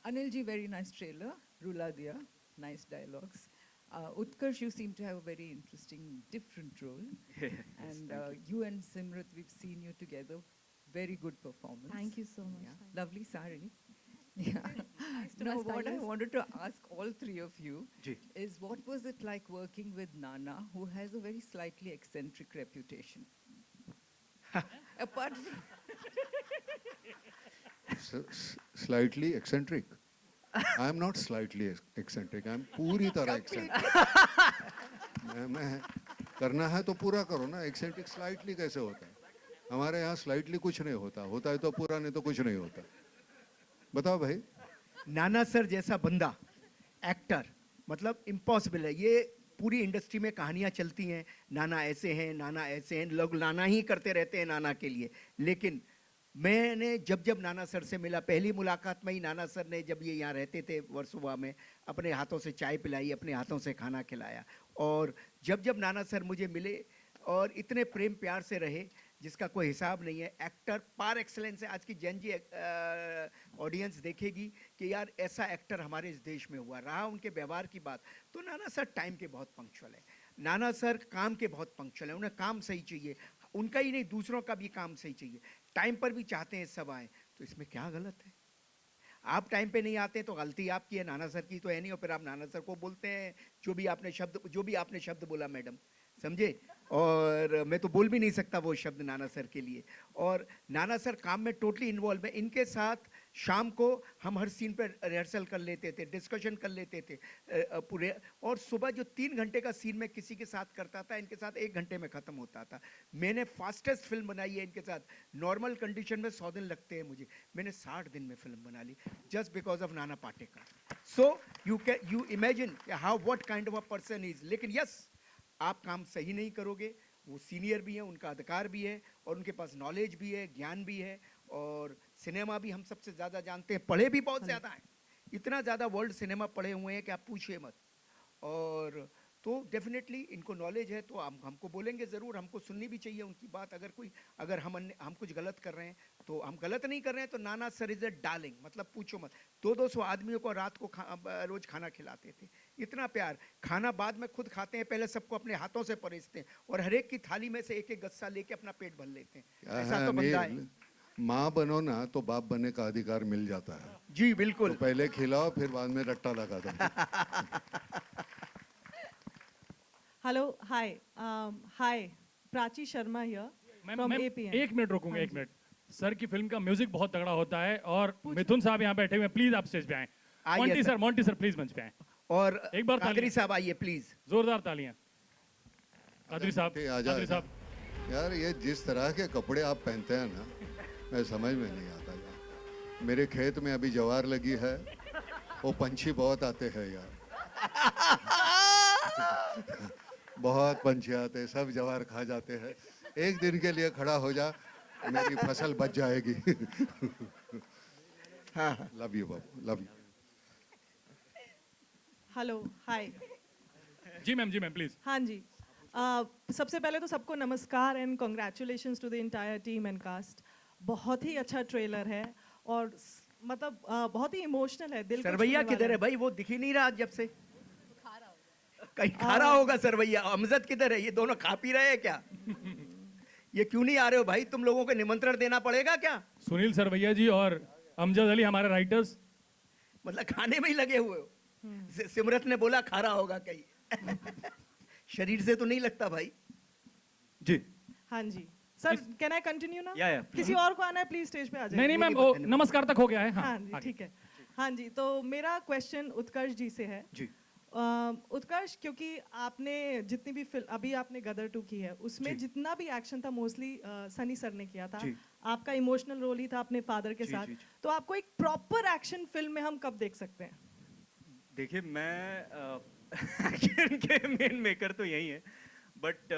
Anil ji, very nice trailer. Rula diya, nice dialogues. Utkarsh, you seem to have a very interesting, different role. And you and Simrat, we've seen you together. Very good performance. Thank you so much. Yeah. Lovely sari. Yeah. to Now, my what I stylist. wanted to ask all three of you जी। is what was it like working with Nana, who has a very slightly eccentric reputation? Apart from slightly eccentric. I am not slightly eccentric, I am पूरी तरह eccentric. मैं करना है तो पूरा करो ना, एक्सेंट्रिक स्लाइटली कैसे होता है? हमारे यहाँ स्लाइटली कुछ नहीं होता, होता है तो पूरा, नहीं तो कुछ नहीं होता। बताओ भाई। नाना सर जैसा बंदा, एक्टर, मतलब इम्पॉसिबल है। ये पूरी इंडस्ट्री में कहानियां चलती हैं, नाना ऐसे हैं, नाना ऐसे हैं, लोग नाना ही करते रहते हैं नाना के लिए। लेकिन मैंने जब नाना सर से मिला, पहली मुलाकात में ही नाना सर ने, जब ये यहाँ रहते थे वर्सोवा में, अपने हाथों से चाय पिलाई, अपने हाथों से खाना खिलाया। और जब नाना सर मुझे मिले और इतने प्रेम प्यार से रहे जिसका कोई हिसाब नहीं है। एक्टर पार एक्सलेंस है। आज की जनजी ऑडियंस देखेगी कि यार ऐसा एक्टर हमारे इस देश में हुआ। रहा उनके व्यवहार की बात, तो नाना सर टाइम के बहुत पंक्चुअल है, नाना सर काम के बहुत पंक्चुअल है। उन्हें काम सही चाहिए, उनका ही नहीं दूसरों का भी काम सही चाहिए। टाइम पर भी चाहते हैं सब आए, तो इसमें क्या गलत है? आप टाइम पे नहीं आते तो गलती आपकी है, नाना सर की तो है नहीं। और फिर आप नाना सर को बोलते हैं जो भी आपने शब्द बोला मैडम, समझे? और मैं तो बोल भी नहीं सकता वो शब्द नाना सर के लिए। और नाना सर काम में टोटली इन्वॉल्व है। इनके साथ शाम को हम हर सीन पर रिहर्सल कर लेते थे, डिस्कशन कर लेते थे पूरे। और सुबह जो 3 घंटे का सीन मैं किसी के साथ करता था, इनके साथ 1 घंटे में ख़त्म होता था। मैंने फास्टेस्ट फिल्म बनाई है इनके साथ। नॉर्मल कंडीशन में 100 दिन लगते हैं मुझे, मैंने 60 दिन में फिल्म बना ली, just because of Nana Patekar. So you imagine how what kind of a person is. लेकिन यस, आप काम सही नहीं करोगे, वो सीनियर भी हैं, उनका अधिकार भी है, और उनके पास नॉलेज भी है, ज्ञान भी है, और सिनेमा भी हम सबसे ज़्यादा जानते हैं, पढ़े भी बहुत ज़्यादा हैं। इतना ज़्यादा वर्ल्ड सिनेमा पढ़े हुए हैं कि आप पूछिए मत। और तो डेफिनेटली इनको नॉलेज है, तो हमको बोलेंगे ज़रूर, हमको सुननी भी चाहिए उनकी बात। अगर हम कुछ गलत कर रहे हैं तो हम गलत नहीं कर रहे हैं। तो नाना सर इज़ अ डार्लिंग, मतलब पूछो मत। 200 आदमियों को रात को रोज़ खाना खिलाते थे, इतना प्यार। खाना बाद में खुद खाते हैं, पहले सबको अपने हाथों से परोसते हैं, और हर एक की थाली में से एक एक गस्सा लेके अपना पेट भर लेते हैं। ऐसा तो बंदा है। माँ बनो ना तो बाप बनने का अधिकार मिल जाता है। जी बिल्कुल। तो पहले खिलाओ, फिर बाद में रट्टा लगा दो। Hello, hi, Prachi Sharma here from ma'am APN. 1 minute रोकूंगा, 1 मिनट। सर की फिल्म का म्यूजिक बहुत तगड़ा होता है, और मिथुन साहब यहाँ बैठे हुए हैं, प्लीज आप स्टेज पे आए। मोंटी सर प्लीज मंच पे आए। और एक बार कादरी साहब आइए प्लीज, जोरदार तालियां। कादरी साहब, आजा, कादरी साहब। यार ये जिस तरह के कपड़े आप पहनते हैं ना, मैं समझ में नहीं आता यार। मेरे खेत में अभी ज्वार लगी है, वो पंछी बहुत आते हैं यार। बहुत पंछी आते हैं, सब ज्वार खा जाते हैं। एक दिन के लिए खड़ा हो जा, मेरी फसल बच जाएगी। हाँ, लव यू बाबू, लव यू। Hello, hi. जी मैम प्लीज। हाँ जी। सबसे पहले तो सबको नमस्कार and congratulations to the entire team and cast. बहुत ही अच्छा ट्रेलर है, और मतलब बहुत ही इमोशनल है, दिल को सरवैया छूने किधर वाला है भाई? वो दिख ही नहीं रहा जब से। कहीं खा रहा होगा सरवैया। अमजद किधर है? ये दोनों खा पी रहे हैं क्या? ये क्यों नहीं आ रहे हो भाई? तुम लोगों को निमंत्रण देना पड़ेगा क्या? सुनील सरवैया जी और अमजद अली हमारे राइटर्स, मतलब खाने में ही लगे हुए हो। सिमरत ने बोला खा रहा होगा कहीं। शरीर से तो नहीं लगता भाई। जी हाँ जी सर, कैन आई कंटिन्यू ना? या किसी और को आना है प्लीज स्टेज पे आ जाइए। नहीं मैम, वो नमस्कार तक हो गया है। हाँ जी ठीक है। हाँ जी, तो मेरा क्वेश्चन उत्कर्ष जी से है। जी। उत्कर्ष, क्योंकि आपने जितनी भी फिल्म अभी आपने गदर 2 की है, उसमें जी। जितना भी एक्शन था मोस्टली सनी सर ने किया था। जी। आपका इमोशनल रोल ही था अपने फादर के जी, साथ। जी, जी। तो आपको एक प्रॉपर एक्शन फिल्म में हम कब देख सकते हैं? देखिए मैं एक्शन के मेन मेकर तो यही है, बट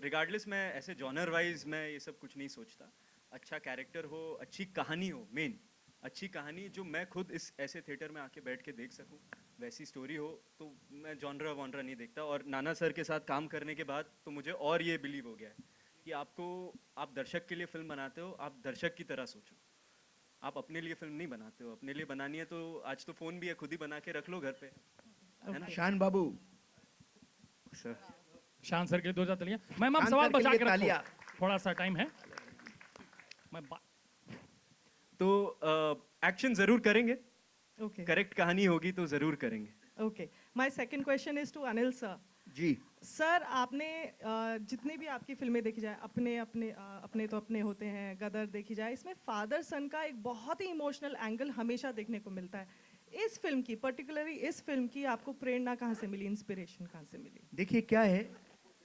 रिगार्डलेस मैं ऐसे जॉनर वाइज मैं ये सब कुछ नहीं सोचता। अच्छा कैरेक्टर हो, अच्छी कहानी हो, मेन अच्छी कहानी जो मैं खुद इस ऐसे थिएटर में आके बैठ के देख सकूं, वैसी स्टोरी हो, तो मैं जॉनरा वॉनरा नहीं देखता। और नाना सर के साथ काम करने के बाद तो मुझे और ये बिलीव हो गया है कि आप दर्शक के लिए फिल्म बनाते हो, आप दर्शक की तरह सोचो। आप अपने लिए फिल्म नहीं बनाते हो, अपने लिए बनानी है तो आज तो फोन भी है, खुद ही बना के रख लो घर पे, है ना? शान बाबू, सर शान सर के लिए 2000 तालियां। मैम आप शान सवाल सर के बचा लिए के तालियां। रखो, थोड़ा सा टाइम है। तो एक्शन जरूर करेंगे, ओके करेक्ट कहानी होगी तो जरूर करेंगे। Okay, my second question is to Anil sir. जी सर, आपने जितनी भी आपकी फिल्में देखी जाए, अपने तो अपने होते हैं, गदर देखी जाए, इसमें फादर सन का एक बहुत ही इमोशनल एंगल हमेशा देखने को मिलता है। इस फिल्म की, पर्टिकुलरली इस फिल्म की, आपको प्रेरणा कहाँ से मिली, इंस्पिरेशन कहाँ से मिली? देखिए क्या है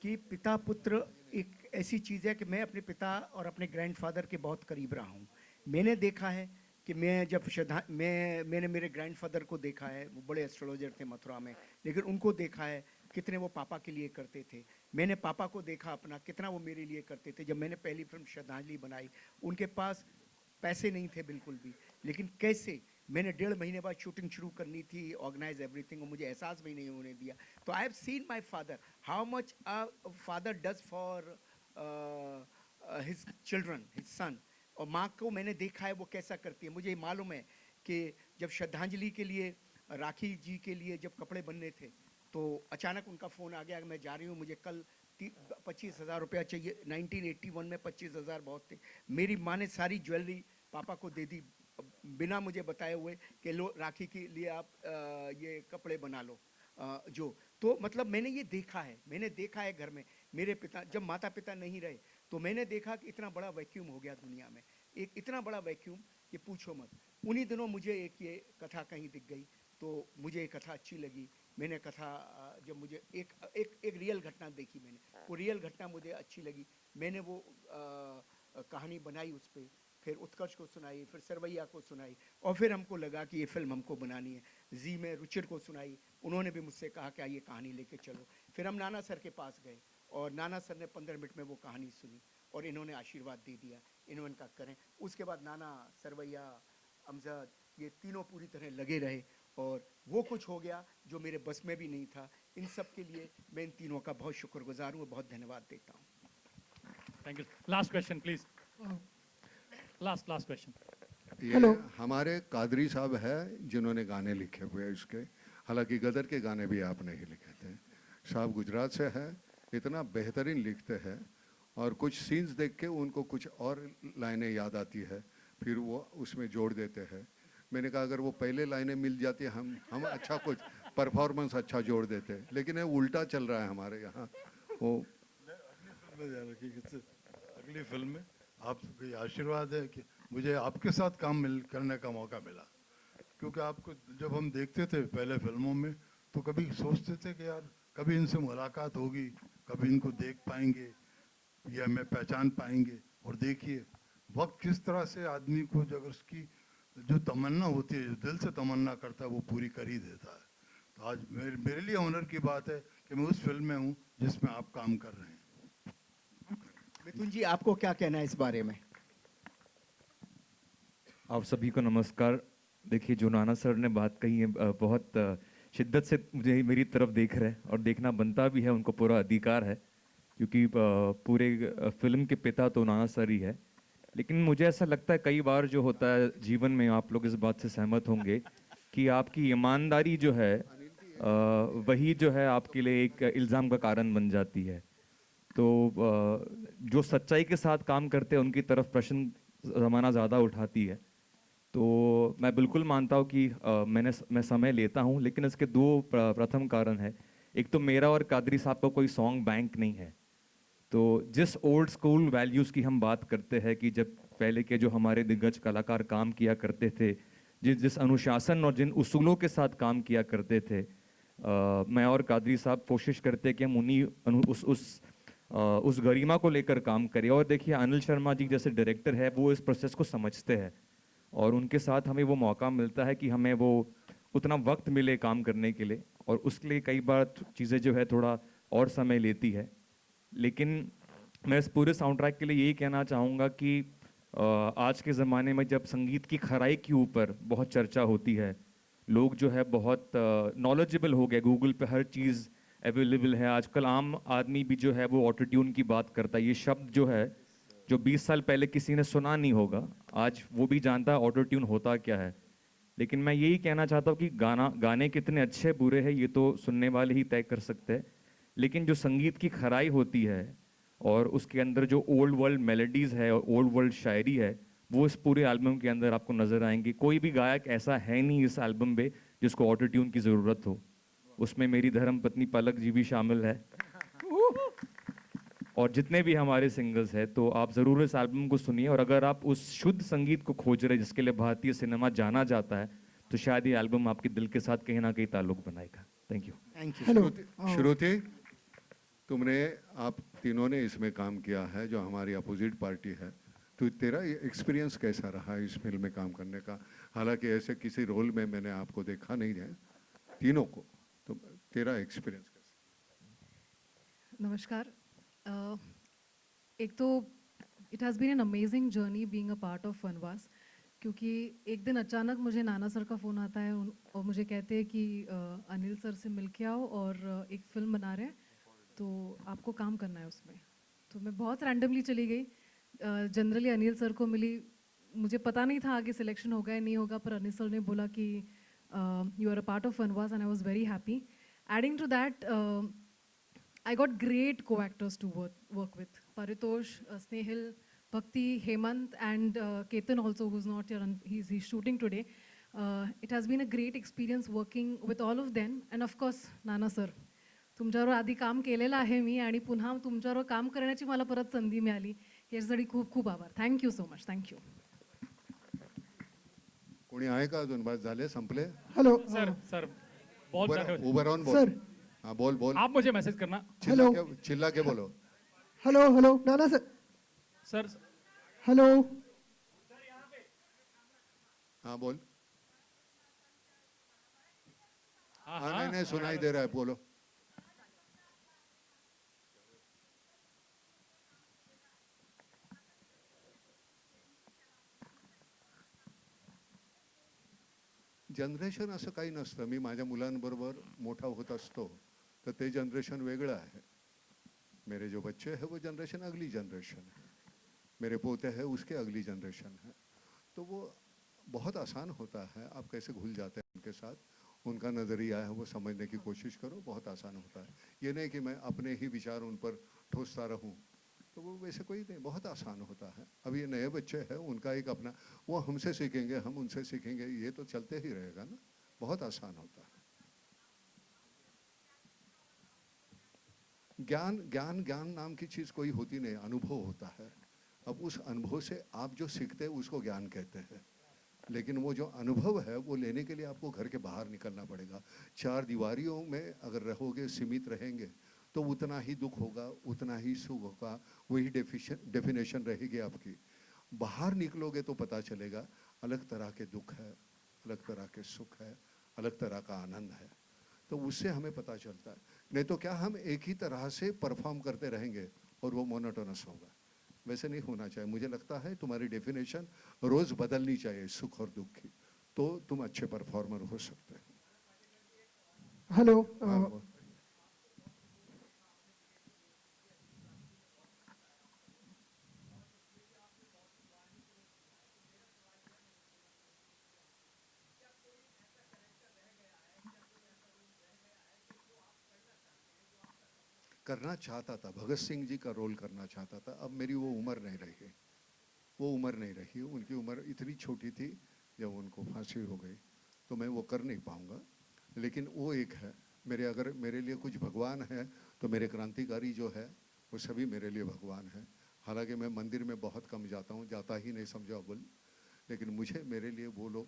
कि पिता पुत्र एक ऐसी चीज़ है कि मैं अपने पिता और अपने ग्रैंडफादर के बहुत करीब रहा हूँ। मैंने देखा है कि मैंने मेरे ग्रैंडफादर को देखा है, वो बड़े एस्ट्रोलॉजर थे मथुरा में, लेकिन उनको देखा है कितने वो पापा के लिए करते थे। मैंने पापा को देखा अपना कितना वो मेरे लिए करते थे। जब मैंने पहली फिल्म श्रद्धांजलि बनाई, उनके पास पैसे नहीं थे बिल्कुल भी, लेकिन कैसे मैंने 1.5 महीने बाद शूटिंग शुरू करनी थी, ऑर्गेनाइज एवरीथिंग, और मुझे एहसास भी नहीं होने दिया। तो I have seen my father, how much father does for his children, his son. और माँ को मैंने देखा है वो कैसा करती है। मुझे मालूम है कि जब श्रद्धांजलि के लिए, राखी जी के लिए जब कपड़े बनने थे, तो अचानक उनका फ़ोन आ गया कि मैं जा रही हूँ, मुझे कल 25,000 रुपया चाहिए। 1981 में 25,000 बहुत थे। मेरी माँ ने सारी ज्वेलरी पापा को दे दी बिना मुझे बताए हुए कि लो राखी के लिए आप ये कपड़े बना लो। जो तो मतलब मैंने ये देखा है घर में। मेरे पिता जब माता पिता नहीं रहे तो मैंने देखा कि इतना बड़ा वैक्यूम हो गया दुनिया में, एक इतना बड़ा वैक्यूम कि पूछो मत। उन्हीं दिनों मुझे एक ये कथा कहीं दिख गई, तो मुझे ये कथा अच्छी लगी। मैंने कथा जब मुझे एक रियल घटना देखी, मैंने वो रियल घटना मुझे अच्छी लगी। मैंने वो कहानी बनाई, उस पर फिर उत्कर्ष को सुनाई, फिर सरवैया को सुनाई, और फिर हमको लगा कि ये फिल्म हमको बनानी है। जी में रुचिर को सुनाई, उन्होंने भी मुझसे कहा कि ये कहानी लेके चलो। फिर हम नाना सर के पास गए और नाना सर ने 15 मिनट में वो कहानी सुनी और इन्होंने आशीर्वाद दे दिया, इन्होंने कहा करें। उसके बाद नाना, सरवैया, अमजद, ये तीनों पूरी तरह लगे रहे और वो कुछ हो गया जो मेरे बस में भी नहीं था। इन सब के लिए मैं इन तीनों का बहुत शुक्रगुजार हूँ और बहुत धन्यवाद देता हूँ। Thank you. Last question please, last question. ये हमारे कादरी साहब है जिन्होंने गाने लिखे हुए हैं इसके, हालांकि गदर के गाने भी आपने ही लिखे थे। साहब गुजरात से है, इतना बेहतरीन लिखते हैं और कुछ सीन्स देख के उनको कुछ और लाइनें याद आती है, फिर वो उसमें जोड़ देते हैं। मैंने कहा अगर वो पहले लाइनें मिल जाती हम अच्छा कुछ परफॉर्मेंस अच्छा जोड़ देते, लेकिन ये उल्टा चल रहा है हमारे यहाँ। वो अगली फिल्म में आपका ये आशीर्वाद है कि मुझे आपके साथ काम करने का मौका मिला, क्योंकि आपको जब हम देखते थे पहले फिल्मों में तो कभी सोचते थे कि यार कभी इनसे मुलाकात होगी, कभी इनको देख पाएंगे या हमें पहचान पाएंगे। और देखिए वक्त किस तरह से आदमी को अगर उसकी जो तमन्ना होती है, जो दिल से तमन्ना करता है, वो पूरी कर ही देता है। तो आज मेरे लिए ऑनर की बात है कि मैं उस फिल्म में हूँ जिसमें आप काम कर रहे हैं। मिथुन जी, आपको क्या कहना है इस बारे में? आप सभी को नमस्कार। देखिए, जो नाना सर ने बात कही है, बहुत शिद्दत से मुझे मेरी तरफ देख रहे हैं और देखना बनता भी है, उनको पूरा अधिकार है, क्योंकि पूरे फिल्म के पिता तो नाना सर ही है। लेकिन मुझे ऐसा लगता है कई बार जो होता है जीवन में, आप लोग इस बात से सहमत होंगे कि आपकी ईमानदारी जो है वही जो है आपके लिए एक इल्ज़ाम का कारण बन जाती है। तो जो सच्चाई के साथ काम करते हैं उनकी तरफ प्रश्न ज़माना ज़्यादा उठाती है। तो मैं बिल्कुल मानता हूँ कि मैं समय लेता हूँ, लेकिन इसके दो प्रथम कारण है। एक तो मेरा और कादरी साहब का कोई सॉन्ग बैंक नहीं है। तो जिस ओल्ड स्कूल वैल्यूज़ की हम बात करते हैं कि जब पहले के जो हमारे दिग्गज कलाकार काम किया करते थे, जिस अनुशासन और जिन उसूलों के साथ काम किया करते थे, मैं और कादरी साहब कोशिश करते हैं कि हम उन्हीं उस गरिमा को लेकर काम करें। और देखिए अनिल शर्मा जी जैसे डायरेक्टर है वो इस प्रोसेस को समझते हैं और उनके साथ हमें वो मौका मिलता है कि हमें वो उतना वक्त मिले काम करने के लिए, और उसके लिए कई बार चीज़ें जो है थोड़ा और समय लेती है। लेकिन मैं इस पूरे साउंड ट्रैक के लिए यही कहना चाहूँगा कि आज के ज़माने में जब संगीत की खराई के ऊपर बहुत चर्चा होती है, लोग जो है बहुत नॉलेजेबल हो गए, गूगल पे हर चीज़ अवेलेबल है। आजकल आम आदमी भी जो है वो ऑटो ट्यून की बात करता है। ये शब्द जो है जो 20 साल पहले किसी ने सुना नहीं होगा, आज वो भी जानता है ऑटो ट्यून होता क्या है। लेकिन मैं यही कहना चाहता हूँ कि गाने कितने अच्छे बुरे हैं ये तो सुनने वाले ही तय कर सकते हैं, लेकिन जो संगीत की खराई होती है और उसके अंदर जो ओल्ड वर्ल्ड मेलोडीज़ है और ओल्ड वर्ल्ड शायरी है, वो इस पूरे एल्बम के अंदर आपको नज़र आएंगे। कोई भी गायक ऐसा है नहीं इस एल्बम में जिसको ऑटो ट्यून की ज़रूरत हो। उसमें मेरी धर्म पत्नी पलक जी भी शामिल है और जितने भी हमारे सिंगर्स हैं। तो आप ज़रूर इस एल्बम को सुनिए, और अगर आप उस शुद्ध संगीत को खोज रहे जिसके लिए भारतीय सिनेमा जाना जाता है, तो शायद ये एल्बम आपके दिल के साथ कहीं ना कहीं ताल्लुक बनाएगा। Thank you. श्रुति, तुमने आप तीनों ने इसमें काम किया है जो हमारी अपोजिट पार्टी है, तो तेरा एक्सपीरियंस कैसा रहा इस फिल्म में काम करने का? हालांकि ऐसे किसी रोल में मैंने आपको देखा नहीं है तीनों को, तो तेरा एक्सपीरियंस कैसा? नमस्कार। एक तो it has been an amazing journey being a part of Vanvaas, क्योंकि एक दिन अचानक मुझे नाना सर का फ़ोन आता है और मुझे कहते हैं कि अनिल सर से मिल के आओ और एक फ़िल्म बना रहे हैं तो आपको काम करना है उसमें। तो मैं बहुत रैंडमली चली गई, जनरली अनिल सर को मिली। मुझे पता नहीं था आगे सिलेक्शन होगा या नहीं होगा, पर अनिल सर ने बोला कि you are a part of Vanvaas and I was very happy. Adding to that I got great co-actors to work with. Paritosh, Snehil, Bhakti, Hemant, and Ketan also, who's not here, and he's shooting today. It has been a great experience working with all of them, and of course, Nana sir. तुमच्यावर आधी काम केलेलं आहे मी आणि पुन्हा तुमच्यावर काम करण्याची मला परत संधी मिळाली, यासाठी खूप खूप आभार. Thank you so much. थँक्यू. कोणी आहे का अजून? बस झाले, संपले? हेलो सर बहुत उभं राहून बोल. सर हाँ बोल बोल. आप मुझे मैसेज करना. चिल्ला के बोलो. हेलो हेलो नाना सर. Sir hello. हाँ बोल. हाँ नहीं सुनाई दे रहा है, बोलो. जनरेशन असं काही नसतं. मी माझ्या मुलांबरोबर मोठा होत असतो तर ते जनरेशन वेगळं आहे. मेरे जो बच्चे हैं वो जनरेशन अगली जनरेशन है, मेरे पोते हैं उसके अगली जनरेशन है. तो वो बहुत आसान होता है, आप कैसे घुल जाते हैं उनके साथ, उनका नज़रिया है वो समझने की कोशिश करो, बहुत आसान होता है. ये नहीं कि मैं अपने ही विचार उन पर ठोसता रहूं, तो वो वैसे कोई नहीं, बहुत आसान होता है. अब ये नए बच्चे हैं, उनका एक अपना, वो हमसे सीखेंगे, हम उनसे सीखेंगे, ये तो चलते ही रहेगा ना. बहुत आसान होता है. ज्ञान ज्ञान ज्ञान नाम की चीज़ कोई होती नहीं, अनुभव होता है. अब उस अनुभव से आप जो सीखते हैं उसको ज्ञान कहते हैं, लेकिन वो जो अनुभव है वो लेने के लिए आपको घर के बाहर निकलना पड़ेगा. चार दीवारियों में अगर रहोगे, सीमित रहेंगे, तो उतना ही दुख होगा, उतना ही सुख होगा, वही डेफिनेशन रहेगी आपकी. बाहर निकलोगे तो पता चलेगा अलग तरह के दुख है, अलग तरह के सुख है, अलग तरह का आनंद है. तो उससे हमें पता चलता है. नहीं तो क्या हम एक ही तरह से परफॉर्म करते रहेंगे और वो मोनोटोनस होगा. वैसे नहीं होना चाहिए. मुझे लगता है तुम्हारी डेफिनेशन रोज बदलनी चाहिए सुख और दुख की, तो तुम अच्छे परफॉर्मर हो सकते हैं. हेलो. करना चाहता था, भगत सिंह जी का रोल करना चाहता था. अब मेरी वो उम्र नहीं रही, वो उम्र नहीं रही. उनकी उम्र इतनी छोटी थी जब उनको फांसी हो गई, तो मैं वो कर नहीं पाऊंगा. लेकिन वो एक है मेरे, अगर मेरे लिए कुछ भगवान है तो मेरे क्रांतिकारी जो है वो सभी मेरे लिए भगवान है. हालांकि मैं मंदिर में बहुत कम जाता हूँ, जाता ही नहीं समझो बोल, लेकिन मुझे मेरे लिए वो लोग,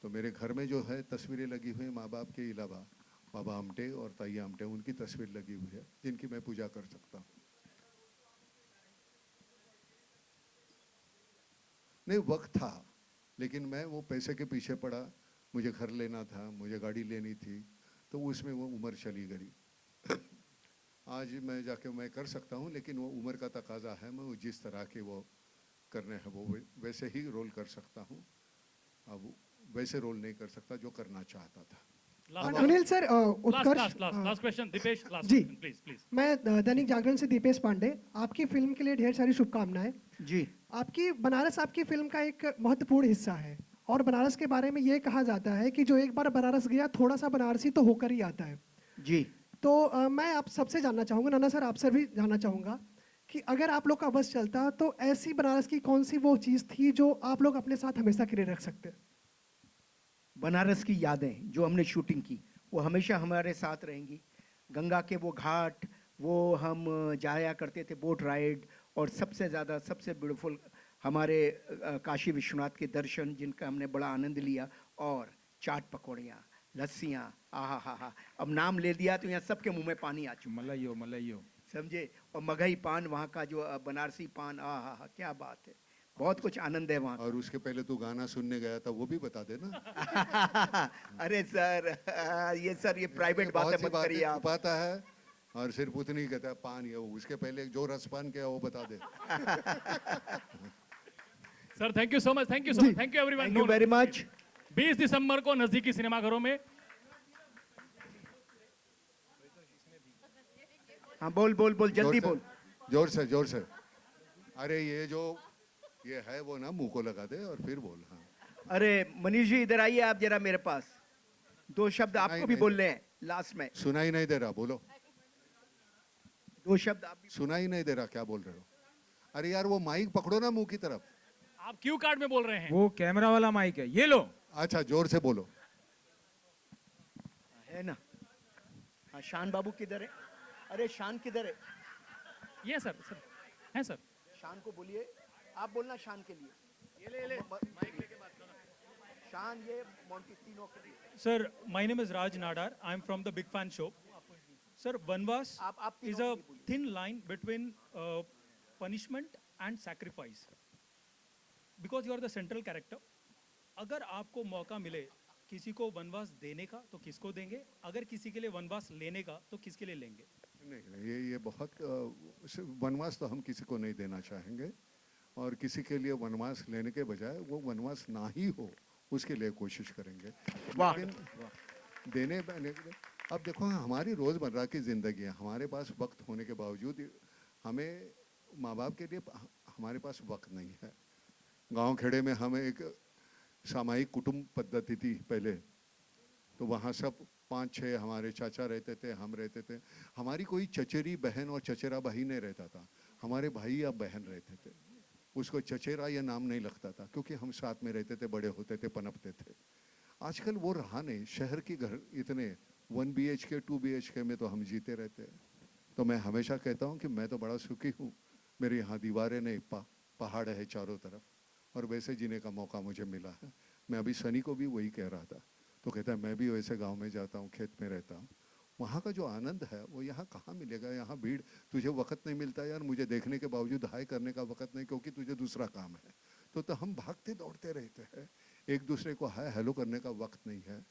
तो मेरे घर में जो है तस्वीरें लगी हुई माँ बाप के अलावा, बाबा आमटे और ताई आमटे, उनकी तस्वीर लगी हुई है जिनकी मैं पूजा कर सकता हूँ। नहीं, वक्त था, लेकिन मैं वो पैसे के पीछे पड़ा, मुझे घर लेना था, मुझे गाड़ी लेनी थी, तो उसमें वो उम्र चली गई। आज मैं जाके मैं कर सकता हूँ, लेकिन वो उम्र का तकाजा है, मैं जिस तरह के वो करने हैं वो वैसे ही रोल कर सकता हूँ। अब वैसे रोल नहीं कर सकता जो करना चाहता था। Anil sir, Utkarsh last question Deepesh, last जी, क्वेश्चन प्लीज। मैं दैनिक जागरण से दीपेश पांडे, आपकी फिल्म के लिए ढेर सारी शुभकामनाएं। जी। आपकी बनारस आपकी फिल्म का एक महत्वपूर्ण हिस्सा है, और बनारस के बारे में ये कहा जाता है कि जो एक बार बनारस गया थोड़ा सा बनारसी तो होकर ही आता है। जी। तो मैं आप सबसे जानना चाहूँगा, नाना सर आपसे भी जानना चाहूँगा कि अगर आप लोग का बस चलता तो ऐसी बनारस की कौन सी वो चीज़ थी जो आप लोग अपने साथ हमेशा के लिए रख सकते हैं? बनारस की यादें जो हमने शूटिंग की वो हमेशा हमारे साथ रहेंगी। गंगा के वो घाट, वो हम जाया करते थे बोट राइड, और सबसे ज़्यादा सबसे ब्यूटीफुल हमारे काशी विश्वनाथ के दर्शन जिनका हमने बड़ा आनंद लिया, और चाट पकौड़ियाँ, लस्सियाँ, आहा हा हा, अब नाम ले दिया तो यहाँ सबके मुंह में पानी आ चुका। मलाइयो समझे, और मगही पान, वहाँ का जो बनारसी पान, आहा हा, क्या बात है, बहुत कुछ आनंद है वहाँ। और उसके पहले तू गाना सुनने गया था, वो भी बता देना। अरे सर, ये प्राइवेट बात है, मत करिए आप। छुपाता है और सिर्फ उतनी ही कहता है पान, ये उसके पहले जो रसपान किया वो बता दे। Sir thank you so much, thank you so much, thank you everyone, thank you very much. 20 दिसंबर को नजदीकी सिनेमाघरों में। हाँ बोल बोल बोल, जल्दी बोल। जोर से जोर से। अरे ये है वो ना, मुंह को लगा दे और फिर बोल। हाँ। अरे मनीष जी इधर आइए आप जरा मेरे पास, 2 शब्द आपको भी बोलने हैं लास्ट में। सुनाई नहीं दे रहा, बोलो। 2 शब्द आप भी। सुनाई नहीं दे रहा, क्या बोल रहे हो? अरे यार वो माइक पकड़ो ना मुंह की तरफ। आप क्यू कार्ड में बोल रहे हैं। वो कैमरा वाला माइक है, ये लो। अच्छा, जोर से बोलो। है ना? हाँ, शान बाबू किधर है? अरे शान किधर है? ये सर है सर। शान को बोलिए, आप बोलना शान के लिए। ये ले माइक लेके बात करो। शान, ये मोंटेसिनो के लिए। Sir, my name is Raj Nadar. I'm from the Big Fan Show. Sir, Vanvas is a thin line between punishment and sacrifice. Because you are the central character. अगर आपको मौका मिले किसी को वनवास देने का तो किसको देंगे? अगर किसी के लिए वनवास लेने का तो किसके लिए लेंगे? नहीं, ये बहुत वनवास तो हम किसी को नहीं देना चाहेंगे, और किसी के लिए वनवास लेने के बजाय वो वनवास ना ही हो उसके लिए कोशिश करेंगे। लेकिन देने अब देखो, हमारी रोज़मर्रा की ज़िंदगी है, हमारे पास वक्त होने के बावजूद हमें माँ बाप के लिए हमारे पास वक्त नहीं है। गांव खेड़े में हमें एक सामायिक कुटुंब पद्धति थी पहले, तो वहाँ सब 5-6 हमारे चाचा रहते थे, हम रहते थे। हमारी कोई चचेरी बहन और चचेरा भाई नहीं रहता था, हमारे भाई या बहन रहते थे। उसको चचेरा या नाम नहीं लगता था, क्योंकि हम साथ में रहते थे, बड़े होते थे, पनपते थे। आजकल वो रहा नहीं, शहर के घर इतने 1 BHK 2 BHK में तो हम जीते रहते हैं। तो मैं हमेशा कहता हूँ कि मैं तो बड़ा सुखी हूँ, मेरे यहाँ दीवारें नहीं, पहाड़ है चारों तरफ, और वैसे जीने का मौका मुझे मिला है। मैं अभी सनी को भी वही कह रहा था, तो कहता है मैं भी वैसे गांव में जाता हूँ, खेत में रहता हूँ, वहाँ का जो आनंद है वो यहाँ कहाँ मिलेगा? यहाँ भीड़, तुझे वक्त नहीं मिलता यार, मुझे देखने के बावजूद हाय करने का वक्त नहीं, क्योंकि तुझे दूसरा काम है। तो हम भागते दौड़ते रहते हैं, एक दूसरे को हाय हेलो करने का वक्त नहीं है।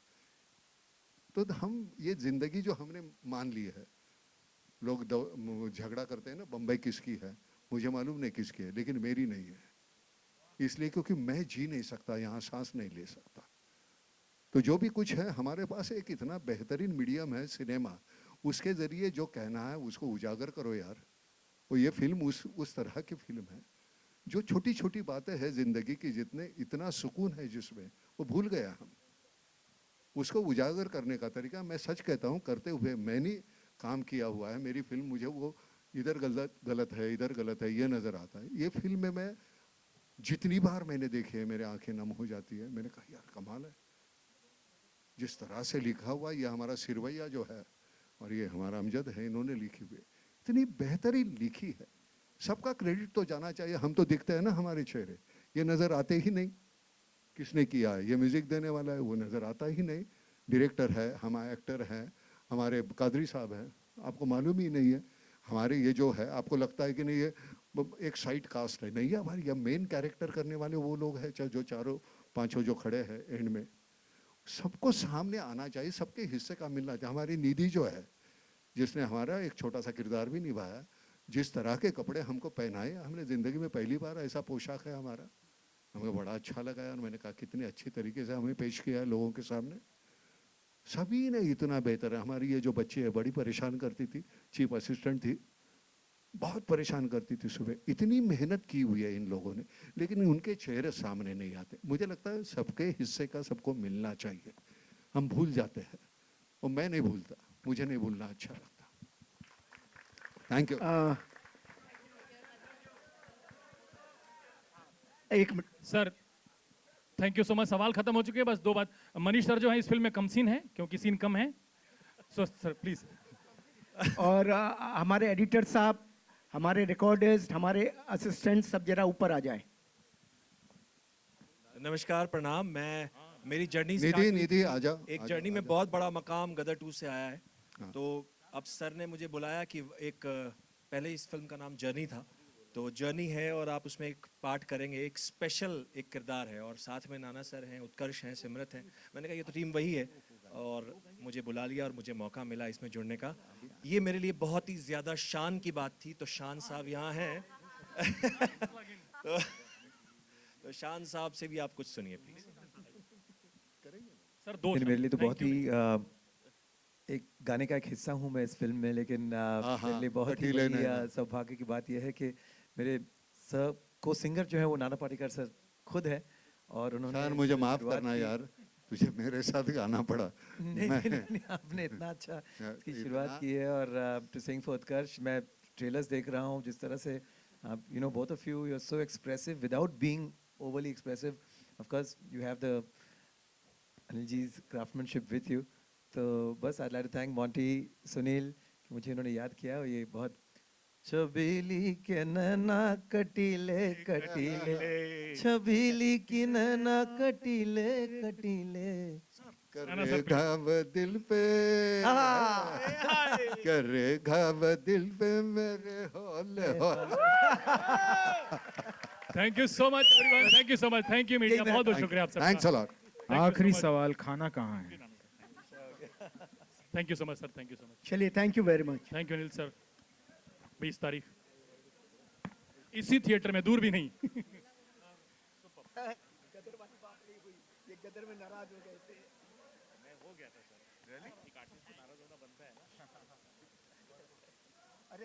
तो हम ये जिंदगी जो हमने मान ली है, लोग झगड़ा करते हैं ना, बम्बई किसकी है, मुझे मालूम नहीं किसकी है, लेकिन मेरी नहीं है। इसलिए क्योंकि मैं जी नहीं सकता यहाँ, सांस नहीं ले सकता। तो जो भी कुछ है हमारे पास एक इतना बेहतरीन मीडियम है सिनेमा, उसके ज़रिए जो कहना है उसको उजागर करो यार। वो ये फिल्म उस तरह की फिल्म है जो छोटी छोटी बातें हैं ज़िंदगी की, जितने इतना सुकून है जिसमें, वो भूल गया हम। उसको उजागर करने का तरीका, मैं सच कहता हूँ, करते हुए मैंने काम किया हुआ है। मेरी फिल्म मुझे वो इधर गलत है, इधर गलत है, ये नज़र आता है। ये फिल्म में मैं जितनी बार मैंने देखी है मेरे आंखें नम हो जाती है। मैंने कहा यार कमाल है, जिस तरह से लिखा हुआ, ये हमारा सिरवैया जो है और ये हमारा अमजद है, इन्होंने लिखी हुई इतनी बेहतरीन लिखी है। सबका क्रेडिट तो जाना चाहिए। हम तो दिखते हैं ना हमारे चेहरे, ये नज़र आते ही नहीं किसने किया है, ये म्यूज़िक देने वाला है वो नज़र आता ही नहीं, डायरेक्टर है, हम एक्टर हैं, हमारे कादरी साहब हैं, आपको मालूम ही नहीं है। हमारे ये जो है, आपको लगता है कि नहीं ये एक साइड कास्ट है, नहीं है हमारी। ये मेन कैरेक्टर करने वाले वो लोग हैं जो चारों पांचों जो खड़े हैं एंड में। सबको सामने आना चाहिए, सबके हिस्से का मिलना चाहिए। हमारी निधि जो है, जिसने हमारा एक छोटा सा किरदार भी निभाया, जिस तरह के कपड़े हमको पहनाए, हमने ज़िंदगी में पहली बार ऐसा पोशाक है हमारा, हमें बड़ा अच्छा लगा। और मैंने कहा कितने अच्छी तरीके से हमें पेश किया है लोगों के सामने। सभी ने इतना बेहतर है। हमारी ये जो बच्ची है बड़ी परेशान करती थी, चीफ असिस्टेंट थी, बहुत परेशान करती थी सुबह। इतनी मेहनत की हुई है इन लोगों ने, लेकिन उनके चेहरे सामने नहीं आते। मुझे लगता है सबके हिस्से का सबको मिलना चाहिए। हम भूल जाते हैं, और मैं नहीं भूलता, मुझे नहीं भूलना अच्छा लगता। Thank you. एक minute sir, thank you so much. सवाल खत्म हो चुके हैं, बस दो बात। मनीष सर जो है इस फिल्म में कम सीन है क्योंकि सीन कम है, सो सर प्लीज। और हमारे एडिटर साहब, हमारे रिकॉर्डर्स, हमारे असिस्टेंट सब जरा ऊपर आ जाए। नमस्कार, प्रणाम। मैं मेरी जर्नी निधि आजा। एक जर्नी में बहुत बड़ा मकाम गदर 2 से आया है। तो अब सर ने मुझे बुलाया कि एक पहले इस फिल्म का नाम जर्नी था, तो जर्नी है और आप उसमें एक पार्ट करेंगे, एक स्पेशल एक किरदार है, और साथ में नाना सर हैं, उत्कर्ष हैं, सिमरत हैं। मैंने कहा ये तो टीम वही है, और मुझे बुला लिया और मुझे मौका मिला इसमें जुड़ने का। ये मेरे लिए बहुत ही ज़्यादा शान की बात थी। तो शान साहब यहाँ हैं तो शान साहब से भी आप कुछ सुनिए प्लीज। सर दो मेरे लिए तो बहुत ही एक गाने का एक हिस्सा हूँ मैं इस फिल्म में, लेकिन मेरे लिए बहुत ही बड़ी सौभाग्य की बात यह है कि मेरे सर को सिंगर जो है वो नाना पाटेकर सर खुद है, और उन्होंने मुझे माफ करना यार, तुझे मेरे साथ गाना पड़ा। नहीं, आपने इतना अच्छा इसकी शुरुआत की है। और टू सिंग फॉर उत्कर्ष, मैं ट्रेलर्स देख रहा हूँ जिस तरह से you know both of you are so expressive without being overly expressive. Of course you have the Anil ji's craftsmanship with you. तो बस I like to thank Monty, Sunil कि मुझे उन्होंने याद किया। और ये बहुत छबीली के नैना कटीले कटीले, छबीली की नैना कटीले कटीले, करे घाव दिल पे, करे घाव दिल पे मेरे हौले हौले। Thank you so much everyone, thank you so much, thank you media, बहुत बहुत शुक्रिया आप सबका। Thanks a lot. आखिरी सवाल, खाना कहाँ है? Thank you so much sir, thank you so much. चलिए, thank you very much. Thank you Anil sir. 20 तारीख इसी थिएटर में, दूर भी नहीं। ये गदर में नाराज हो गए थे। मैं हो गया था सर, एक आर्टिस्ट को नाराज होना बनता है ना। अरे